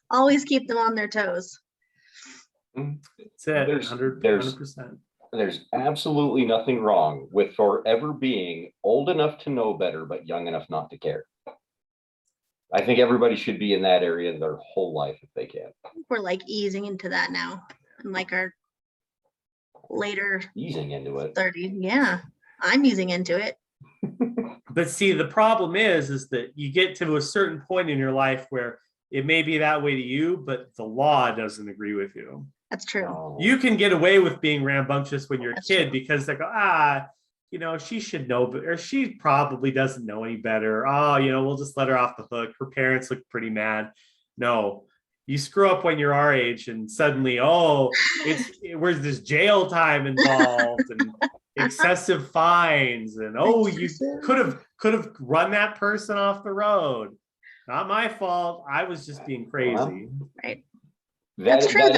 Speaker 3: Always keep them on their toes.
Speaker 2: That's it. 100%.
Speaker 1: There's absolutely nothing wrong with forever being old enough to know better, but young enough not to care. I think everybody should be in that area their whole life if they can.
Speaker 3: We're easing into that now. And our later
Speaker 1: easing into it.
Speaker 3: 30. Yeah, I'm easing into it.
Speaker 2: But see, the problem is that you get to a certain point in your life where it may be that way to you, but the law doesn't agree with you.
Speaker 3: That's true.
Speaker 2: You can get away with being rambunctious when you're a kid
Speaker 3: true.
Speaker 2: Because they go, she should know, or she probably doesn't know any better. Oh, we'll just let her off the hook. Her parents look pretty mad. No, you screw up when you're our age, and suddenly, where's this jail time involved and excessive fines, and you could have run that person off the road. Not my fault. I was just being crazy.
Speaker 3: Right.
Speaker 1: That's true,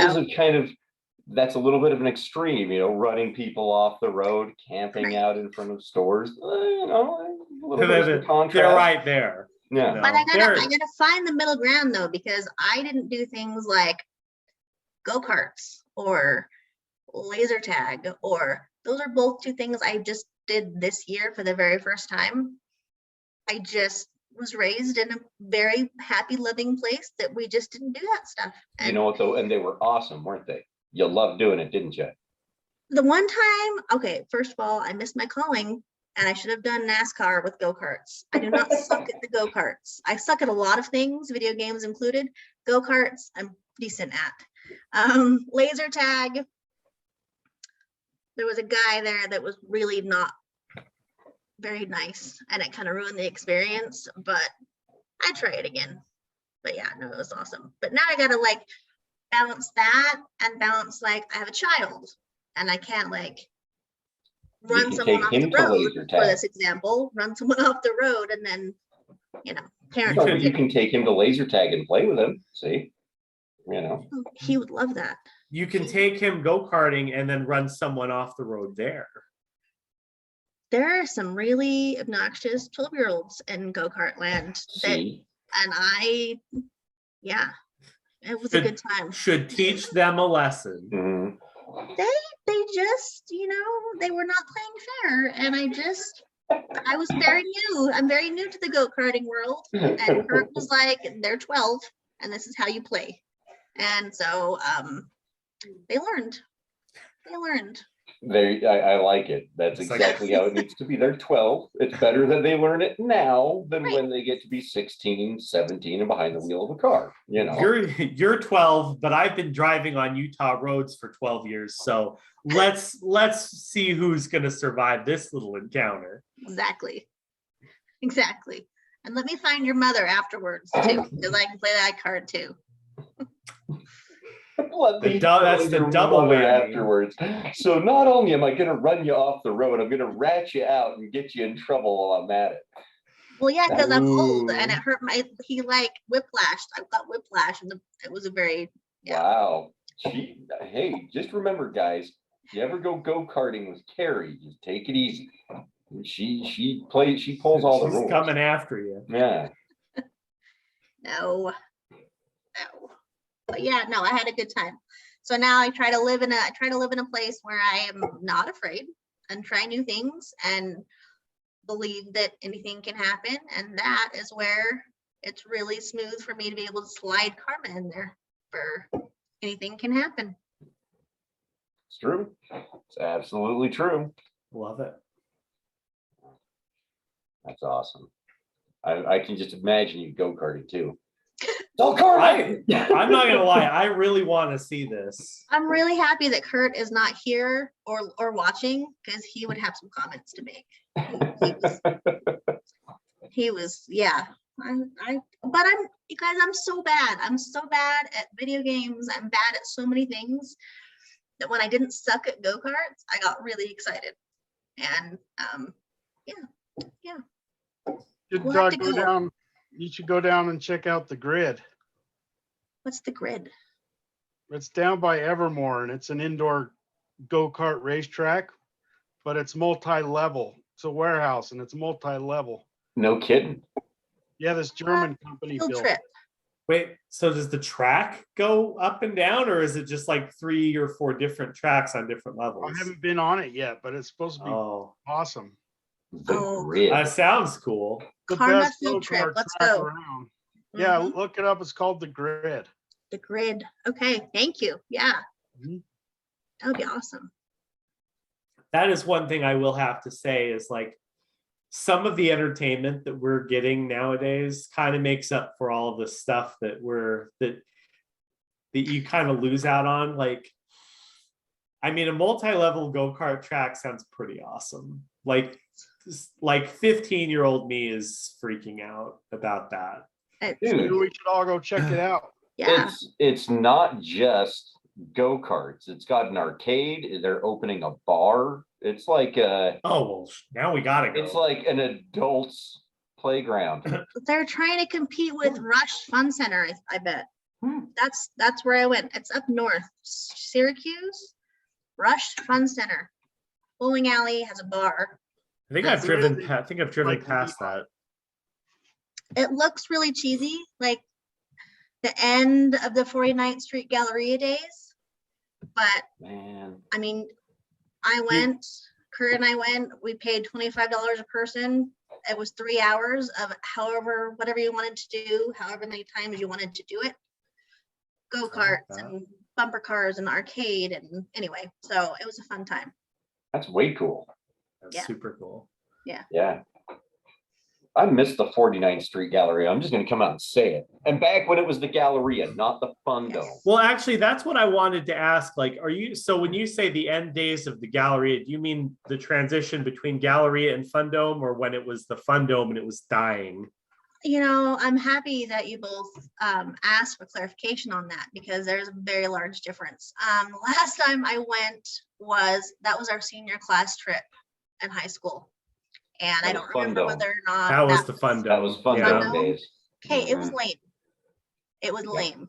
Speaker 1: that's a little bit of an extreme, running people off the road, camping out in front of stores, a little bit of contrast.
Speaker 2: They're right there.
Speaker 1: Yeah.
Speaker 3: But I gotta find the middle ground though, because I didn't do things like go-karts or laser tag, or those are both two things I just did this year for the very first time. I just was raised in a very happy, loving place that we just didn't do that stuff. And
Speaker 1: you know what though? And they were awesome, weren't they? You loved doing it, didn't you?
Speaker 3: The one time, okay, first of all, I missed my calling, and I should have done NASCAR with go-karts. I do not suck at the go-karts. I suck at a lot of things, video games included. Go-karts, I'm decent at. Laser tag. There was a guy there that was really not very nice, and it kind of ruined the experience, but I'd try it again. But yeah, no, it was awesome. But now I gotta like balance that and balance like I have a child and I can't like run
Speaker 1: can
Speaker 3: someone
Speaker 1: take
Speaker 3: off
Speaker 1: him
Speaker 3: the
Speaker 1: to
Speaker 3: road
Speaker 1: laser
Speaker 3: for
Speaker 1: tag.
Speaker 3: this example, run someone off the road and then, you know, parent.
Speaker 1: No, but you can take him to laser tag and play with him. See, you know,
Speaker 3: He would love that.
Speaker 2: You can take him go-karting and then run someone off the road there.
Speaker 3: There are some really obnoxious 12-year-olds in go-kart land that,
Speaker 1: see,
Speaker 3: and I, yeah, it was a good time.
Speaker 2: Should teach them a lesson.
Speaker 1: Mhm.
Speaker 3: They just, you know, they were not playing fair, and I was very new. I'm very new to the go-karting world, and Kurt was like, they're 12 and this is how you play. And so they learned.
Speaker 1: I like it. That's
Speaker 2: It's like-
Speaker 1: exactly how it needs to be. They're 12. It's better that they learn it now than
Speaker 3: Right.
Speaker 1: when they get to be 16, 17 and behind the wheel of a car, you know.
Speaker 2: You're 12, but I've been driving on Utah roads for 12 years. So let's see who's gonna survive this little encounter.
Speaker 3: Exactly. And let me find your mother afterwards too, because I can play that card too.
Speaker 2: That's the double whammy.
Speaker 1: Afterwards. So not only am I going to run you off the road, I'm going to rat you out and get you in trouble while I'm at it.
Speaker 3: Well, yeah, because I'm old and it
Speaker 2: Ooh.
Speaker 3: hurt he like whiplashed. I've got whiplash, and it was a very, yeah.
Speaker 1: Wow. Hey, just remember, guys, if you ever go karting with Carrie, just take it easy. She pulls all the
Speaker 2: She's
Speaker 1: rules.
Speaker 2: coming after you.
Speaker 1: Yeah.
Speaker 3: No. But yeah, no, I had a good time. So now I try to live in a place where I am not afraid and try new things and believe that anything can happen. And that is where it's really smooth for me to be able to slide karma in there for anything can happen.
Speaker 1: It's true. It's absolutely true.
Speaker 2: Love it.
Speaker 1: That's awesome. I can just imagine you go-karting too. Don't karma!
Speaker 2: I'm not gonna lie, I really want to see this.
Speaker 3: I'm really happy that Kurt is not here or watching, because he would have some comments to make. He was, yeah. But you guys, I'm so bad. I'm so bad at video games. I'm bad at so many things that when I didn't suck at go-karts, I got really excited. And yeah. We'll have to go.
Speaker 4: You should go down and check out the grid.
Speaker 3: What's the grid?
Speaker 4: It's down by Evermore, and it's an indoor go-kart racetrack, but it's multi-level. It's a warehouse, and it's multi-level.
Speaker 1: No kidding.
Speaker 4: Yeah, this German company
Speaker 3: Field
Speaker 4: built.
Speaker 3: trip.
Speaker 2: Wait, so does the track go up and down, or is it just like 3 or 4 different tracks on different levels?
Speaker 4: I haven't been on it yet, but it's supposed to be awesome.
Speaker 1: The
Speaker 3: Oh.
Speaker 1: grid.
Speaker 2: That sounds cool.
Speaker 4: The
Speaker 3: Karma
Speaker 4: best
Speaker 3: field trip.
Speaker 4: go-kart
Speaker 3: Let's
Speaker 4: track
Speaker 3: go.
Speaker 4: around. Yeah,
Speaker 3: Mhm.
Speaker 4: look it up. It's called the Grid.
Speaker 3: The grid. Okay, thank you. Yeah.
Speaker 4: Mhm.
Speaker 3: That would be awesome.
Speaker 2: That is one thing I will have to say is like some of the entertainment that we're getting nowadays kind of makes up for all of the stuff that you kind of lose out on. Like, I mean, a multi-level go-kart track sounds pretty awesome. Like 15-year-old me is freaking out about that.
Speaker 1: Dude,
Speaker 4: Maybe we should all go check it out.
Speaker 3: Yeah.
Speaker 1: it's not just go-karts. It's got an arcade. They're opening a bar. It's like
Speaker 2: Oh, well, now we gotta go.
Speaker 1: it's like an adult's playground.
Speaker 3: They're trying to compete with Rush Fun Center, I bet.
Speaker 1: Hmm.
Speaker 3: That's where I went. It's up north. Syracuse. Rush Fun Center. Bowling alley has a bar.
Speaker 2: I think I've driven
Speaker 4: Like
Speaker 2: past
Speaker 4: Levi.
Speaker 2: that.
Speaker 3: It looks really cheesy, like the end of the 49th Street Galleria days. But
Speaker 1: Man.
Speaker 3: I mean, Kurt and I went, we paid $25 a person. It was 3 hours of whatever you wanted to do, however many times you wanted to do it. Go-karts and bumper cars and arcade, and anyway, so it was a fun time.
Speaker 1: That's way cool.
Speaker 2: That's
Speaker 3: Yeah.
Speaker 2: super cool.
Speaker 1: Yeah. I missed the 49th Street Galleria. I'm just going to come out and say it. And back when it was the Galleria, not the Fun Dome.
Speaker 2: Well, actually, that's what I wanted to ask. Like, so when you say the end days of the Galleria, do you mean the transition between Galleria and Fun Dome, or when it was the Fun Dome and it was dying?
Speaker 3: You know, I'm happy that you both asked for clarification on that, because there's a very large difference. Last time I went that was our senior class trip in high school. And I don't remember whether or not
Speaker 2: that was the Fun Dome.
Speaker 1: That was Fun Dome days.
Speaker 3: Okay, it was lame. It was lame.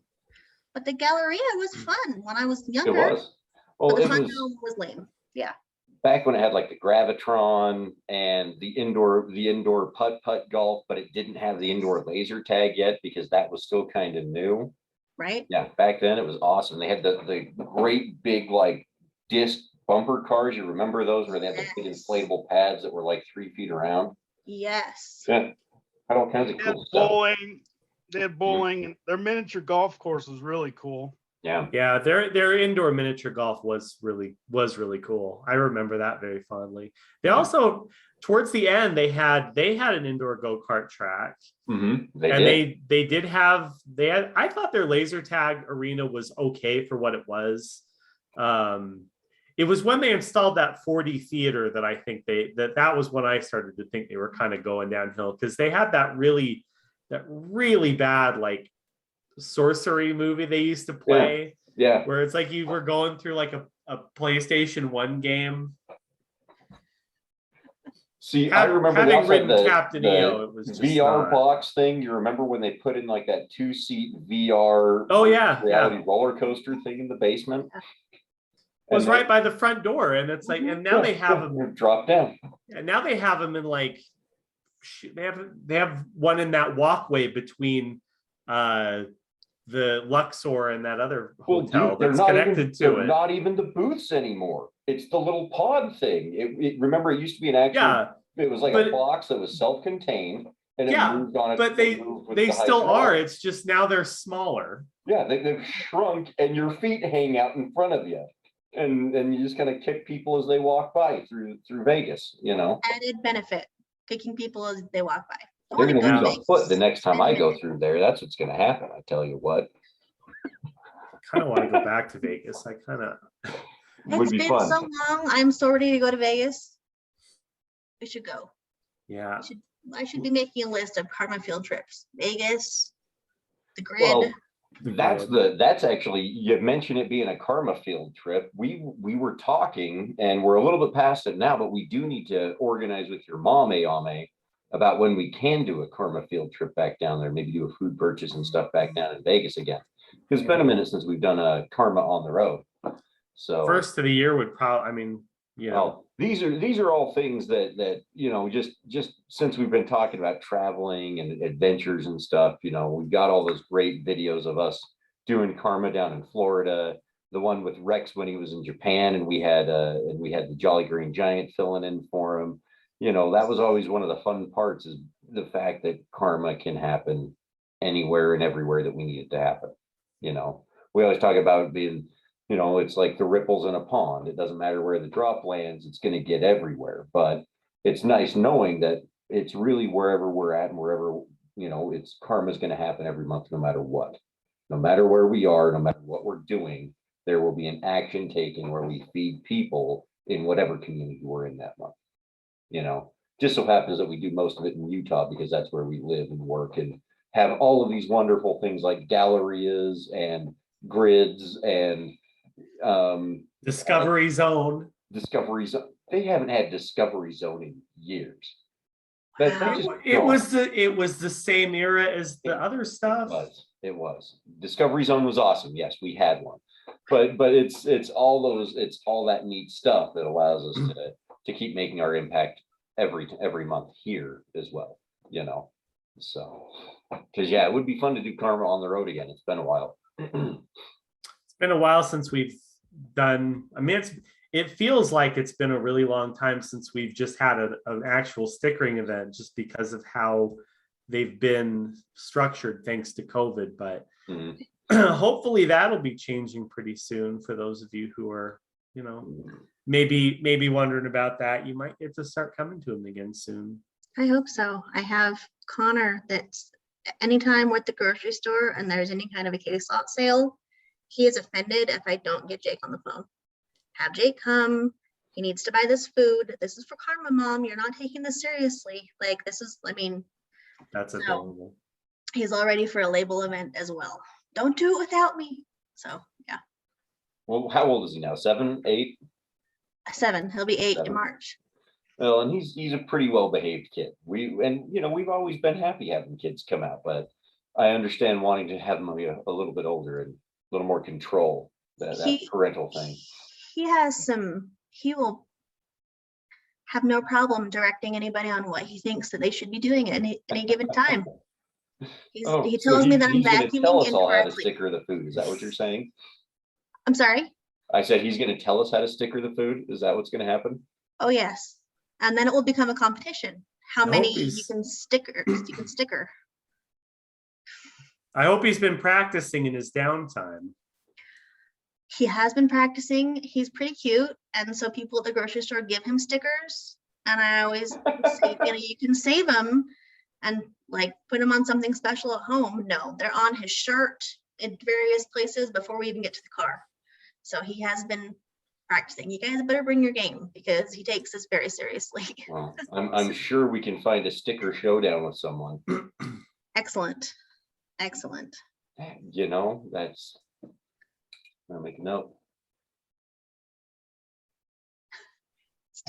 Speaker 3: But the Galleria was fun when I was younger.
Speaker 1: It was. Well,
Speaker 3: But the
Speaker 1: it
Speaker 3: Fun
Speaker 1: was
Speaker 3: Dome was lame. Yeah.
Speaker 1: back when it had like the Gravitron and the indoor putt golf, but it didn't have the indoor laser tag yet because that was still kind of new.
Speaker 3: Right.
Speaker 1: Yeah, back then it was awesome. They had the great big like disc bumper cars. You remember those where they had the big inflatable pads that were like 3 feet around?
Speaker 3: Yes.
Speaker 1: Yeah, had all kinds of
Speaker 4: They had
Speaker 1: cool stuff.
Speaker 4: bowling. They had bowling, and their miniature golf course was really cool.
Speaker 1: Yeah,
Speaker 2: Yeah, their indoor miniature golf was really cool. I remember that very fondly. They also, towards the end, they had an indoor go-kart track.
Speaker 1: They
Speaker 2: had, I thought their laser tag arena was okay for what it was. It was when they installed that 4D theater that I think that was when I started to think they were kind of going downhill, because they had that really bad like sorcery movie they used to play.
Speaker 1: Yeah.
Speaker 2: Where it's like you were going through like a PlayStation 1 game.
Speaker 1: See, I remember they
Speaker 2: having
Speaker 1: also had
Speaker 2: written Captain EO, it was just
Speaker 1: VR box thing. You remember when they put in like that 2-seat VR reality roller coaster thing in the basement?
Speaker 2: It was right by the front door, and it's like, and now they have them
Speaker 1: drop down.
Speaker 2: And now they have them in like they have one in that walkway between the Luxor and that other hotel that's connected to it.
Speaker 1: They're not even the booths anymore. It's the little pod thing. Remember, it used to be an actual. It was like a box that was self-contained, and it moved on it.
Speaker 2: But they still are. It's just now they're smaller.
Speaker 1: Yeah, they've shrunk, and your feet hang out in front of you, and you just kind of kick people as they walk by through Vegas. You know,
Speaker 3: added benefit, kicking people as they walk by.
Speaker 1: They're going to use a foot the next time I go through there. That's what's going to happen. I tell you what.
Speaker 2: I kind of want to go back to Vegas. I kind of.
Speaker 3: It's been fun. So long. I'm so ready to go to Vegas. We should go.
Speaker 2: Yeah.
Speaker 3: I should be making a list of Karma field trips. Vegas, the grid.
Speaker 1: Well, that's actually, you mentioned it being a Karma field trip. We were talking, and we're a little bit past it now, but we do need to organize with your mom, Ayame, about when we can do a Karma field trip back down there, maybe do a food purchase and stuff back down in Vegas again. Because it's been a minute since we've done a Karma on the road. So
Speaker 2: first of the year would probably, I mean, you know.
Speaker 1: Well, these are all things that you know, just since we've been talking about traveling and adventures and stuff, you know, we've got all those great videos of us doing Karma down in Florida, the one with Rex when he was in Japan, and we had the Jolly Green Giant filling in for him. You know, that was always one of the fun parts, is the fact that Karma can happen anywhere and everywhere that we need it to happen. You know, we always talk about being, you know, it's like the ripples in a pond. It doesn't matter where the drop lands, it's going to get everywhere. But it's nice knowing that it's really wherever we're at and wherever, you know, it's Karma's going to happen every month, no matter what. No matter where we are, no matter what we're doing, there will be an action taken where we feed people in whatever community we're in that month. You know, just so happens that we do most of it in Utah because that's where we live and work and have all of these wonderful things like gallerias and grids and
Speaker 2: Discovery Zone.
Speaker 1: They haven't had Discovery Zone in years.
Speaker 2: It was the same era as the other stuff.
Speaker 1: It was. Discovery Zone was awesome. Yes, we had one. But it's all that neat stuff that allows us to keep making our impact every month here as well, you know. So, because it would be fun to do Karma on the road again. It's been a while.
Speaker 2: It's been a while since we've done. I mean, it feels like it's been a really long time since we've just had an actual stickering event, just because of how they've been structured thanks to COVID. But hopefully that'll be changing pretty soon for those of you who are, you know, maybe wondering about that. You might get to start coming to them again soon.
Speaker 3: I hope so. I have Connor that's anytime we're at the grocery store and there's any kind of a case lot sale, he is offended if I don't get Jake on the phone. Have Jake come. He needs to buy this food. This is for Karma, Mom. You're not taking this seriously. Like, this is, I mean,
Speaker 2: That's
Speaker 3: so
Speaker 2: adorable.
Speaker 3: he's all ready for a label event as well. Don't do it without me. So yeah,
Speaker 1: Well, how old is he now? 7, 8?
Speaker 3: 7. He'll be 8 in
Speaker 1: 7.
Speaker 3: March.
Speaker 1: Well, and he's a pretty well behaved kid. We've always been happy having kids come out, but I understand wanting to have them a little bit older and a little more control, that parental thing.
Speaker 3: He will have no problem directing anybody on what he thinks that they should be doing at any given time. He tells me that I'm
Speaker 1: he's gonna tell
Speaker 3: vacuuming
Speaker 1: us all how to
Speaker 3: incorrectly.
Speaker 1: sticker the food. Is that what you're saying?
Speaker 3: I'm sorry.
Speaker 1: I said he's going to tell us how to sticker the food. Is that what's going to happen?
Speaker 3: Oh yes, and then it will become a competition. How
Speaker 2: I
Speaker 3: many
Speaker 2: hope
Speaker 3: you
Speaker 2: he's-
Speaker 3: can sticker?
Speaker 2: I hope he's been practicing in his downtime.
Speaker 3: He has been practicing. He's pretty cute, and so people at the grocery store give him stickers. And I always say, you can save them and like put them on something special at home. No, they're on his shirt in various places before we even get to the car. So he has been practicing. You guys better bring your game because he takes this very seriously.
Speaker 1: Well, I'm sure we can find a sticker showdown with someone.
Speaker 3: Excellent. Excellent.
Speaker 1: That's. I'll make a note.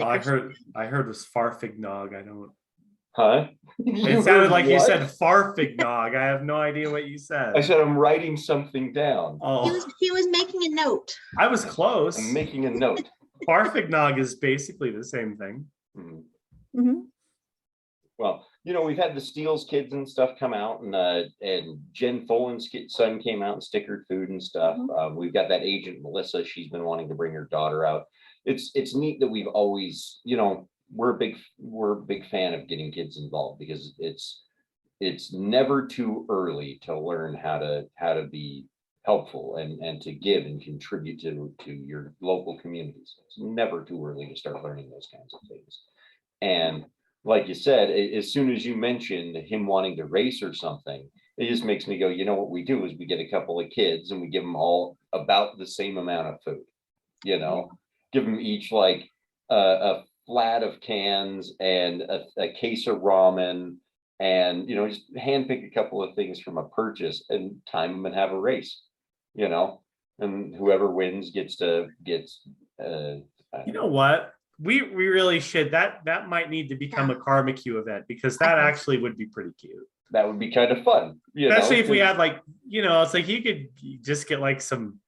Speaker 2: Oh, I
Speaker 3: Stickers.
Speaker 2: heard was farfignog. I don't.
Speaker 1: Huh?
Speaker 2: It sounded like you
Speaker 1: What?
Speaker 2: said farfignog. I have no idea what you said.
Speaker 1: I said I'm writing something down.
Speaker 2: Oh,
Speaker 3: He was making a note.
Speaker 2: I was close.
Speaker 1: I'm making a note.
Speaker 2: Farfignog is basically the same thing.
Speaker 1: Mhm.
Speaker 3: Mhm.
Speaker 1: Well, we've had the Steele's kids and stuff come out, and Jen Folan's son came out and stickered food and stuff. We've got that agent Melissa. She's been wanting to bring her daughter out. It's neat that we've always, we're a big fan of getting kids involved because it's never too early to learn how to be helpful and to give and contribute to your local communities. It's never too early to start learning those kinds of things. And like you said, as soon as you mentioned him wanting to race or something, it just makes me go, what we do is we get a couple of kids and we give them all about the same amount of food, give them each like a flat of cans and a case of ramen and, just handpick a couple of things from a purchase and time them and have a race, and whoever wins gets.
Speaker 2: You know what? We really should. That might need to become a Karma Q event because that actually would be pretty cute.
Speaker 1: That would be kind of fun,
Speaker 2: Especially if we had like, it's like you could just get like some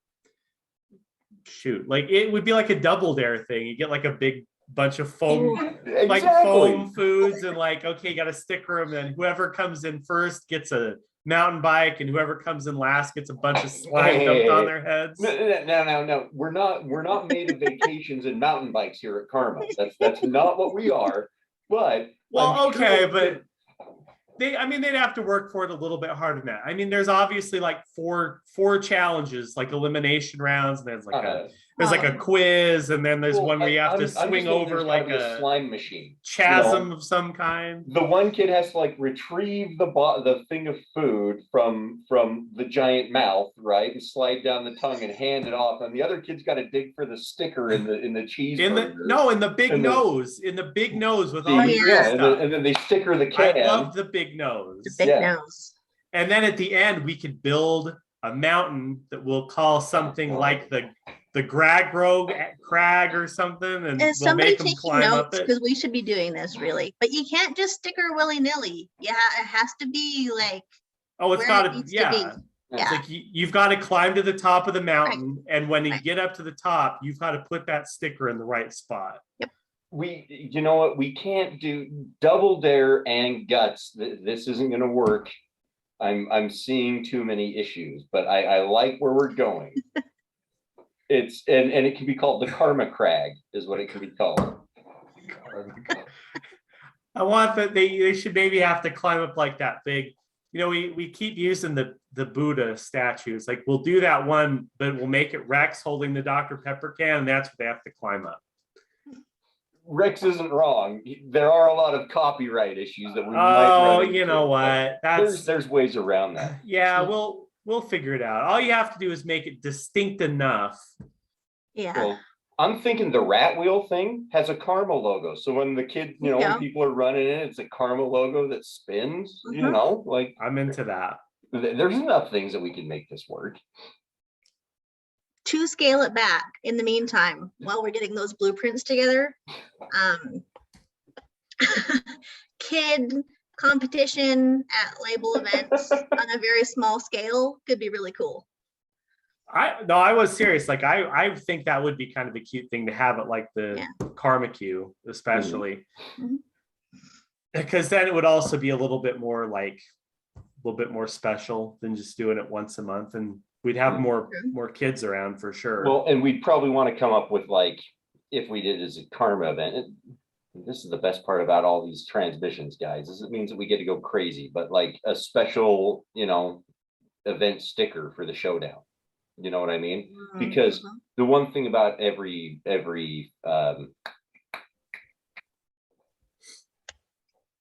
Speaker 2: like it would be like a double dare thing. You get like a big bunch of foam,
Speaker 1: Exactly.
Speaker 2: like foam foods, and like, okay, you got to sticker them, and whoever comes in first gets a mountain bike, and whoever comes in last gets a bunch of slime dumped on their heads.
Speaker 1: No. We're not made of vacations and mountain bikes here at Karma. That's not what we are. But
Speaker 2: well, okay, but they'd have to work for it a little bit harder than that. I mean, there's obviously like four challenges, like elimination rounds, and there's like a quiz, and then there's one where you have to swing over like a
Speaker 1: slime machine
Speaker 2: chasm of some kind.
Speaker 1: The one kid has to like retrieve the thing of food from the giant mouth, right, and slide down the tongue and hand it off, and the other kid's got to dig for the sticker in the cheeseburger.
Speaker 2: In the big nose with all the stuff.
Speaker 1: And then they sticker the can.
Speaker 2: I love the big nose.
Speaker 3: The big nose.
Speaker 2: And then at the end, we could build a mountain that we'll call something like the Gragro Crag or something, and we'll make them climb up it.
Speaker 3: Because we should be doing this really, but you can't just sticker willy-nilly. Yeah, it has to be like.
Speaker 2: It's got to, yeah. It's like you've got to climb to the top of the mountain, and when you get up to the top, you've got to put that sticker in the right spot.
Speaker 3: Yep.
Speaker 1: We can't do double dare and guts. This isn't going to work. I'm seeing too many issues, but I like where we're going. It's and it can be called the Karma Crag is what it can be called.
Speaker 2: I want that they should maybe have to climb up like that big. We keep using the Buddha statues. Like we'll do that one, but we'll make it Rex holding the Dr. Pepper can, and that's what they have to climb up.
Speaker 1: Rex isn't wrong. There are a lot of copyright issues that we might
Speaker 2: Oh,
Speaker 1: run
Speaker 2: you
Speaker 1: into,
Speaker 2: know
Speaker 1: but
Speaker 2: what?
Speaker 1: there's ways around that.
Speaker 2: Yeah, we'll figure it out. All you have to do is make it distinct enough.
Speaker 3: Yeah.
Speaker 1: Well, I'm thinking the rat wheel thing has a Karma logo. So when the kid, when people are running in, it's a Karma logo that spins, like
Speaker 2: I'm into that.
Speaker 1: There's enough things that we can make this work.
Speaker 3: To scale it back in the meantime, while we're getting those blueprints together, kid competition at label events on a very small scale could be really cool.
Speaker 2: I was serious. Like I think that would be kind of a cute thing to have at like the Karma Q, especially. Because then it would also be a little bit more special than just doing it once a month, and we'd have more kids around for sure.
Speaker 1: Well, and we'd probably want to come up with, like, if we did as a Karma event, this is the best part about all these transmissions, guys, is it means that we get to go crazy, but like a special, event sticker for the showdown. You know what I mean? Because the one thing about every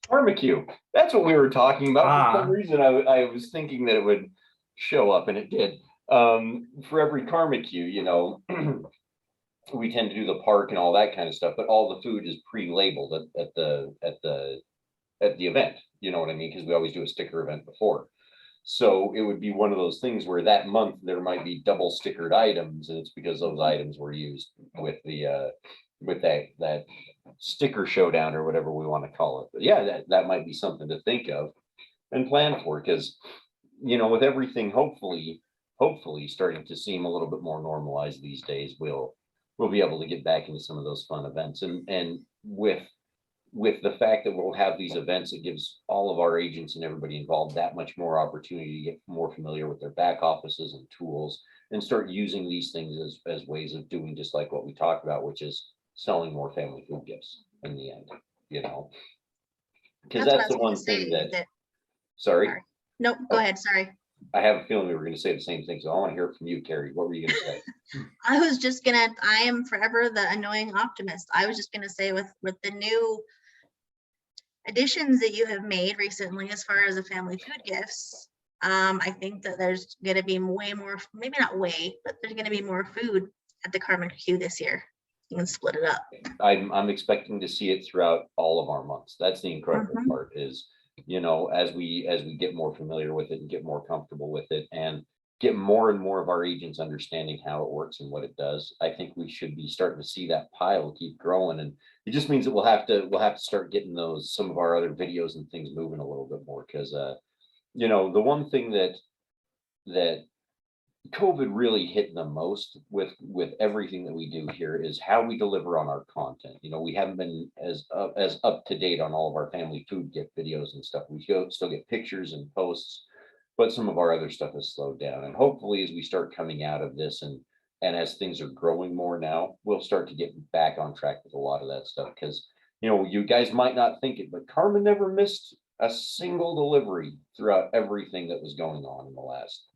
Speaker 1: Karma Q, that's what we were talking about. For some reason, I was thinking that it would show up, and it did. For every Karma Q, we tend to do the park and all that kind of stuff, but all the food is pre-labeled at the event. You know what I mean? Because we always do a sticker event before. So it would be one of those things where that month there might be double stickered items, and it's because those items were used with the with that sticker showdown or whatever we want to call it. But yeah, that might be something to think of and plan for, because with everything hopefully starting to seem a little bit more normalized these days, we'll be able to get back into some of those fun events, and with the fact that we'll have these events, it gives all of our agents and everybody involved that much more opportunity to get more familiar with their back offices and tools, and start using these things as ways of doing just like what we talked about, which is selling more family food gifts in the end, because that's the one thing that sorry.
Speaker 3: No, go ahead. Sorry.
Speaker 1: I have a feeling we were going to say the same thing, so I want to hear it from you, Carrie. What were you going to say?
Speaker 3: I am forever the annoying optimist. I was just going to say, with the new additions that you have made recently as far as the family food gifts, I think that there's going to be way more, maybe not way, but there's going to be more food at the Karma Q this year. You can split it up.
Speaker 1: I'm expecting to see it throughout all of our months. That's the incredible part, is as we get more familiar with it and get more comfortable with it and get more and more of our agents understanding how it works and what it does, I think we should be starting to see that pile keep growing. And it just means that we'll have to start getting some of our other videos and things moving a little bit more, because the one thing that COVID really hit the most with everything that we do here is how we deliver on our content. We haven't been as up to date on all of our family food gift videos and stuff. We still get pictures and posts, but some of our other stuff has slowed down. And hopefully, as we start coming out of this and as things are growing more now, we'll start to get back on track with a lot of that stuff. Because you guys might not think it, but Karma never missed a single delivery throughout everything that was going on in the last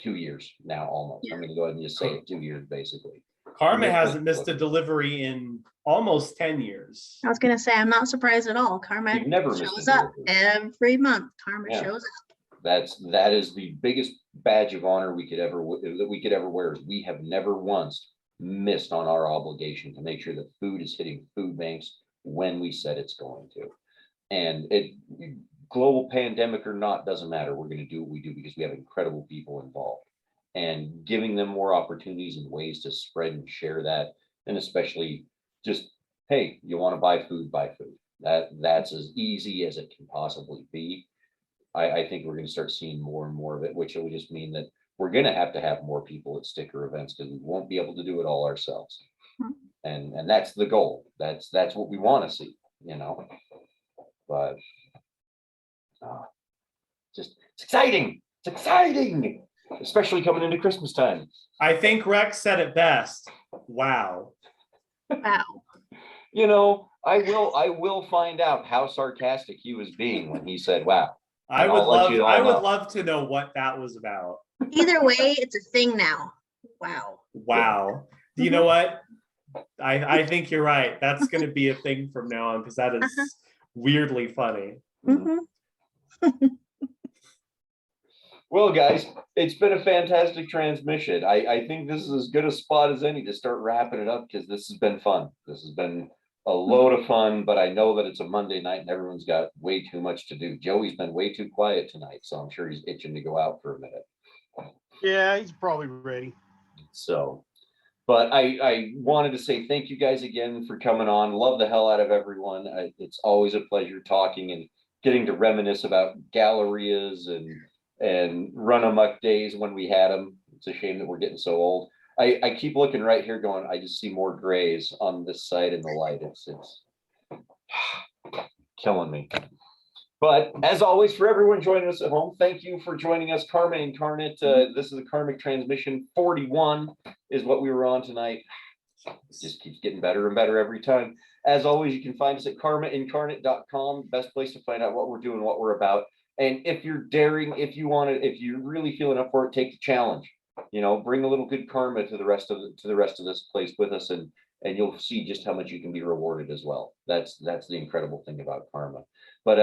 Speaker 1: 2 years now, almost. I'm going to go ahead and just say it, 2 years basically.
Speaker 2: Karma hasn't missed a delivery in almost 10 years.
Speaker 3: I was going to say, I'm not surprised at all. Karma
Speaker 1: never
Speaker 3: shows up every month. Karma shows up.
Speaker 1: That is the biggest badge of honor we could ever wear. Is we have never once missed on our obligation to make sure that food is hitting food banks when we said it's going to. And global pandemic or not, doesn't matter. We're going to do what we do because we have incredible people involved, and giving them more opportunities and ways to spread and share that. And especially just, hey, you want to buy food, buy food. That's as easy as it can possibly be. I think we're going to start seeing more and more of it, which will just mean that we're going to have more people at sticker events, because we won't be able to do it all ourselves. And that's the goal. That's what we want to see, but it's exciting. It's exciting, especially coming into Christmas time.
Speaker 2: I think Rex said it best. Wow.
Speaker 1: I will find out how sarcastic he was being when he said wow.
Speaker 2: I would love to know what that was about.
Speaker 3: Either way, it's a thing now. Wow.
Speaker 2: You know what? I think you're right. That's going to be a thing from now on because that is weirdly funny.
Speaker 3: Mhm.
Speaker 1: Well, guys, it's been a fantastic transmission. I think this is as good a spot as any to start wrapping it up because this has been fun. This has been a load of fun, but I know that it's a Monday night and everyone's got way too much to do. Joey's been way too quiet tonight, so I'm sure he's itching to go out for a minute.
Speaker 4: Yeah, he's probably ready.
Speaker 1: So, but I wanted to say thank you guys again for coming on. Love the hell out of everyone. It's always a pleasure talking and getting to reminisce about gallerias and run amok days when we had them. It's a shame that we're getting so old. I keep looking right here going, I just see more grays on this side in the light. It's killing me. But as always, for everyone joining us at home, thank you for joining us. Karma Incarnate. This is the Karmic Transmission 41 is what we were on tonight. It just keeps getting better and better every time. As always, you can find us at karmaincarnate.com. Best place to find out what we're doing, what we're about. And if you're daring, if you want to, if you're really feeling up for it, take the challenge. You know, bring a little good karma to the rest of this place with us, and you'll see just how much you can be rewarded as well. That's the incredible thing about karma. But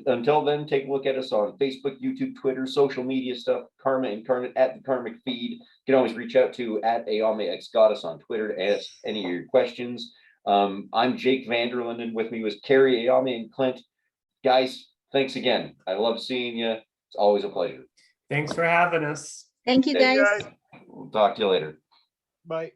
Speaker 1: until then, take a look at us on Facebook, YouTube, Twitter, social media stuff, Karma Incarnate at the Karmic Feed. You can always reach out to at Ayame X Goddess on Twitter to ask any of your questions. I'm Jake Vanderlinden, and with me was Carrie, Ayame, and Clint. Guys, thanks again. I love seeing you. It's always a pleasure.
Speaker 2: Thanks for having us.
Speaker 3: Thank you,
Speaker 4: Hey,
Speaker 3: guys.
Speaker 1: We'll talk to you later.
Speaker 4: Bye.